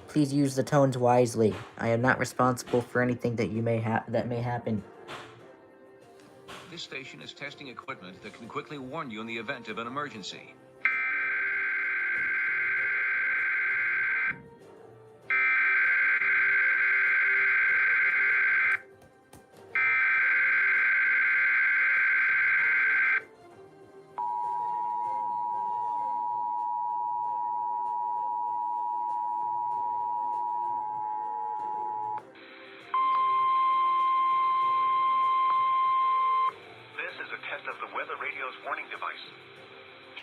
please use the tones wisely. I am not responsible for anything that may happen. This station is testing equipment that can quickly warn you in the event of an emergency. Of the weather radio's warning device.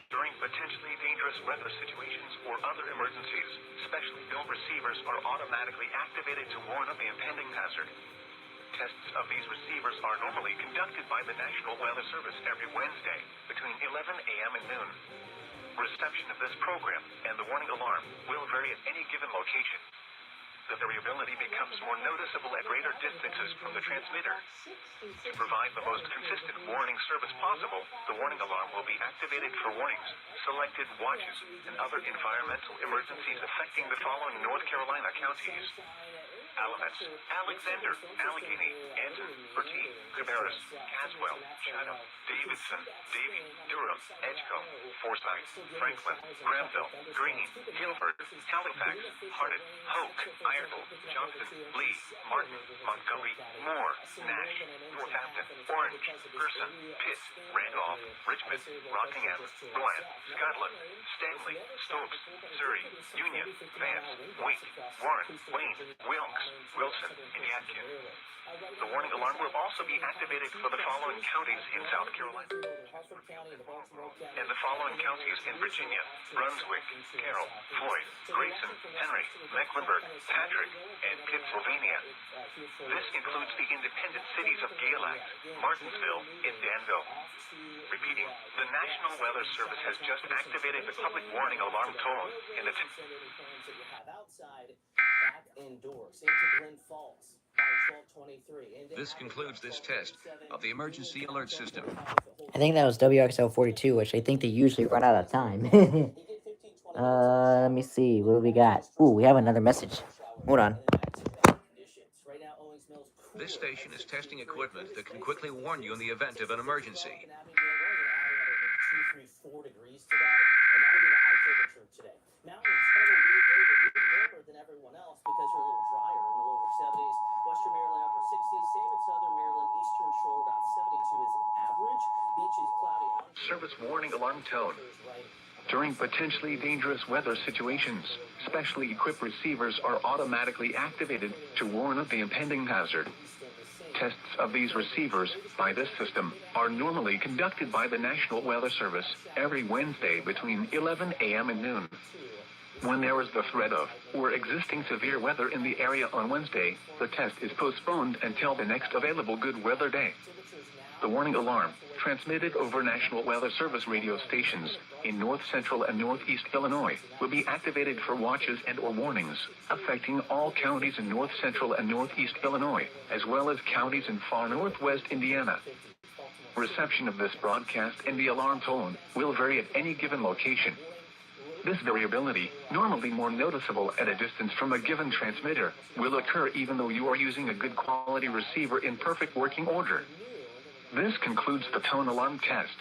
During potentially dangerous weather situations or other emergencies, specially built receivers are automatically activated to warn of the impending hazard. Tests of these receivers are normally conducted by the National Weather Service every Wednesday between 11 a.m. and noon. Reception of this program and the warning alarm will vary at any given location. The variability becomes more noticeable at greater distances from the transmitter. To provide the most consistent warning service possible, the warning alarm will be activated for warnings, selected watches, and other environmental emergencies affecting the following North Carolina counties: Alamance, Alexander, Allegheny, Anson, Bertie, Cabarrus, Caswell, Chatham, Davidson, Davie, Durham, Edgecombe, Forsyth, Franklin, Granville, Greene, Guilford, Halifax, Hardin, Hoke, Iredell, Johnson, Lee, Martin, Montgomery, Moore, Nash, Northampton, Orange, Gerson, Pitt, Randolph, Richmond, Rockingham, Royan, Scotland, Stanley, Stokes, Surrey, Union, Vance, Wake, Warren, Wayne, Wilkes, Wilson, and Yadkin. The warning alarm will also be activated for the following counties in South Carolina and the following counties in Virginia: Brunswick, Carroll, Floyd, Grayson, Henry, Mecklenburg, Patrick, and Pittsylvania. This includes the independent cities of Galax, Martinsville, and Danville. Repeating, the National Weather Service has just activated the public warning alarm tone in the This concludes this test of the emergency alert system. I think that was WXL 42, which I think they usually run out of time. Let me see. What do we got? Ooh, we have another message. Hold on. This station is testing equipment that can quickly warn you in the event of an emergency. Now it's kind of a weird day, but even warmer than everyone else because we're a little drier in the lower 70s. Western Maryland upper 60s, same in southern Maryland, eastern shore about 72 is an average. Beaches cloudy. service warning alarm tone. During potentially dangerous weather situations, specially equipped receivers are automatically activated to warn of the impending hazard. Tests of these receivers by this system are normally conducted by the National Weather Service every Wednesday between 11 a.m. and noon. When there is the threat of or existing severe weather in the area on Wednesday, the test is postponed until the next available good weather day. The warning alarm, transmitted over National Weather Service radio stations in north central and northeast Illinois, will be activated for watches and or warnings affecting all counties in north central and northeast Illinois, as well as counties in far northwest Indiana. Reception of this broadcast and the alarm tone will vary at any given location. This variability, normally more noticeable at a distance from a given transmitter, will occur even though you are using a good quality receiver in perfect working order. This concludes the tone alarm test.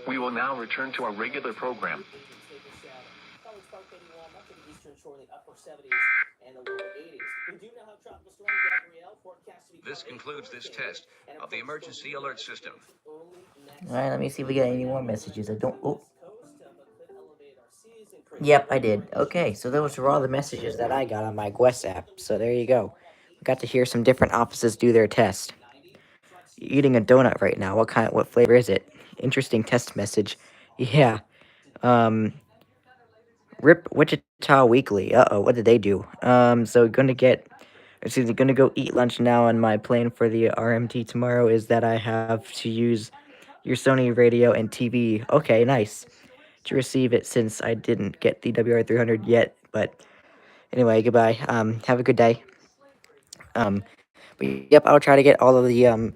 We will now return to our regular program. This concludes this test of the emergency alert system. Alright, let me see if we got any more messages. I don't... Oh. Yep, I did. Okay, so those were all the messages that I got on my Quest app. So there you go. We got to hear some different offices do their test. Eating a donut right now. What flavor is it? Interesting test message. Yeah. Rip Wichita Weekly. Uh-oh, what did they do? So gonna go eat lunch now, and my plan for the RMT tomorrow is that I have to use your Sony radio and TV. Okay, nice. To receive it since I didn't get the WR300 yet, but anyway, goodbye. Have a good day. But yep, I'll try to get all of the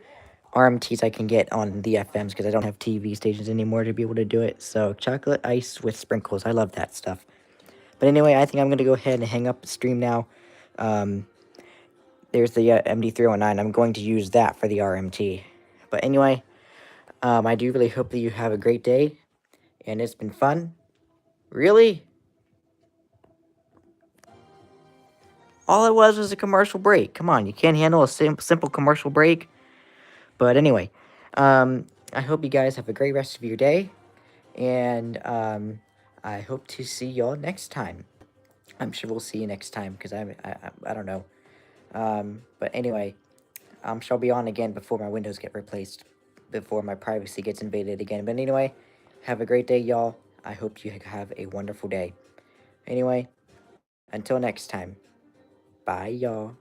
RMTs I can get on the FMs because I don't have TV stations anymore to be able to do it. So chocolate ice with sprinkles, I love that stuff. But anyway, I think I'm gonna go ahead and hang up the stream now. There's the MD309. I'm going to use that for the RMT. But anyway, I do really hope that you have a great day, and it's been fun. Really? All it was a commercial break. Come on, you can't handle a simple commercial break? But anyway, I hope you guys have a great rest of your day, and I hope to see y'all next time. I'm sure we'll see you next time, because I don't know. But anyway, sure I'll be on again before my windows get replaced, before my privacy gets invaded again. But anyway, have a great day, y'all. I hope you have a wonderful day. Anyway, until next time. Bye, y'all.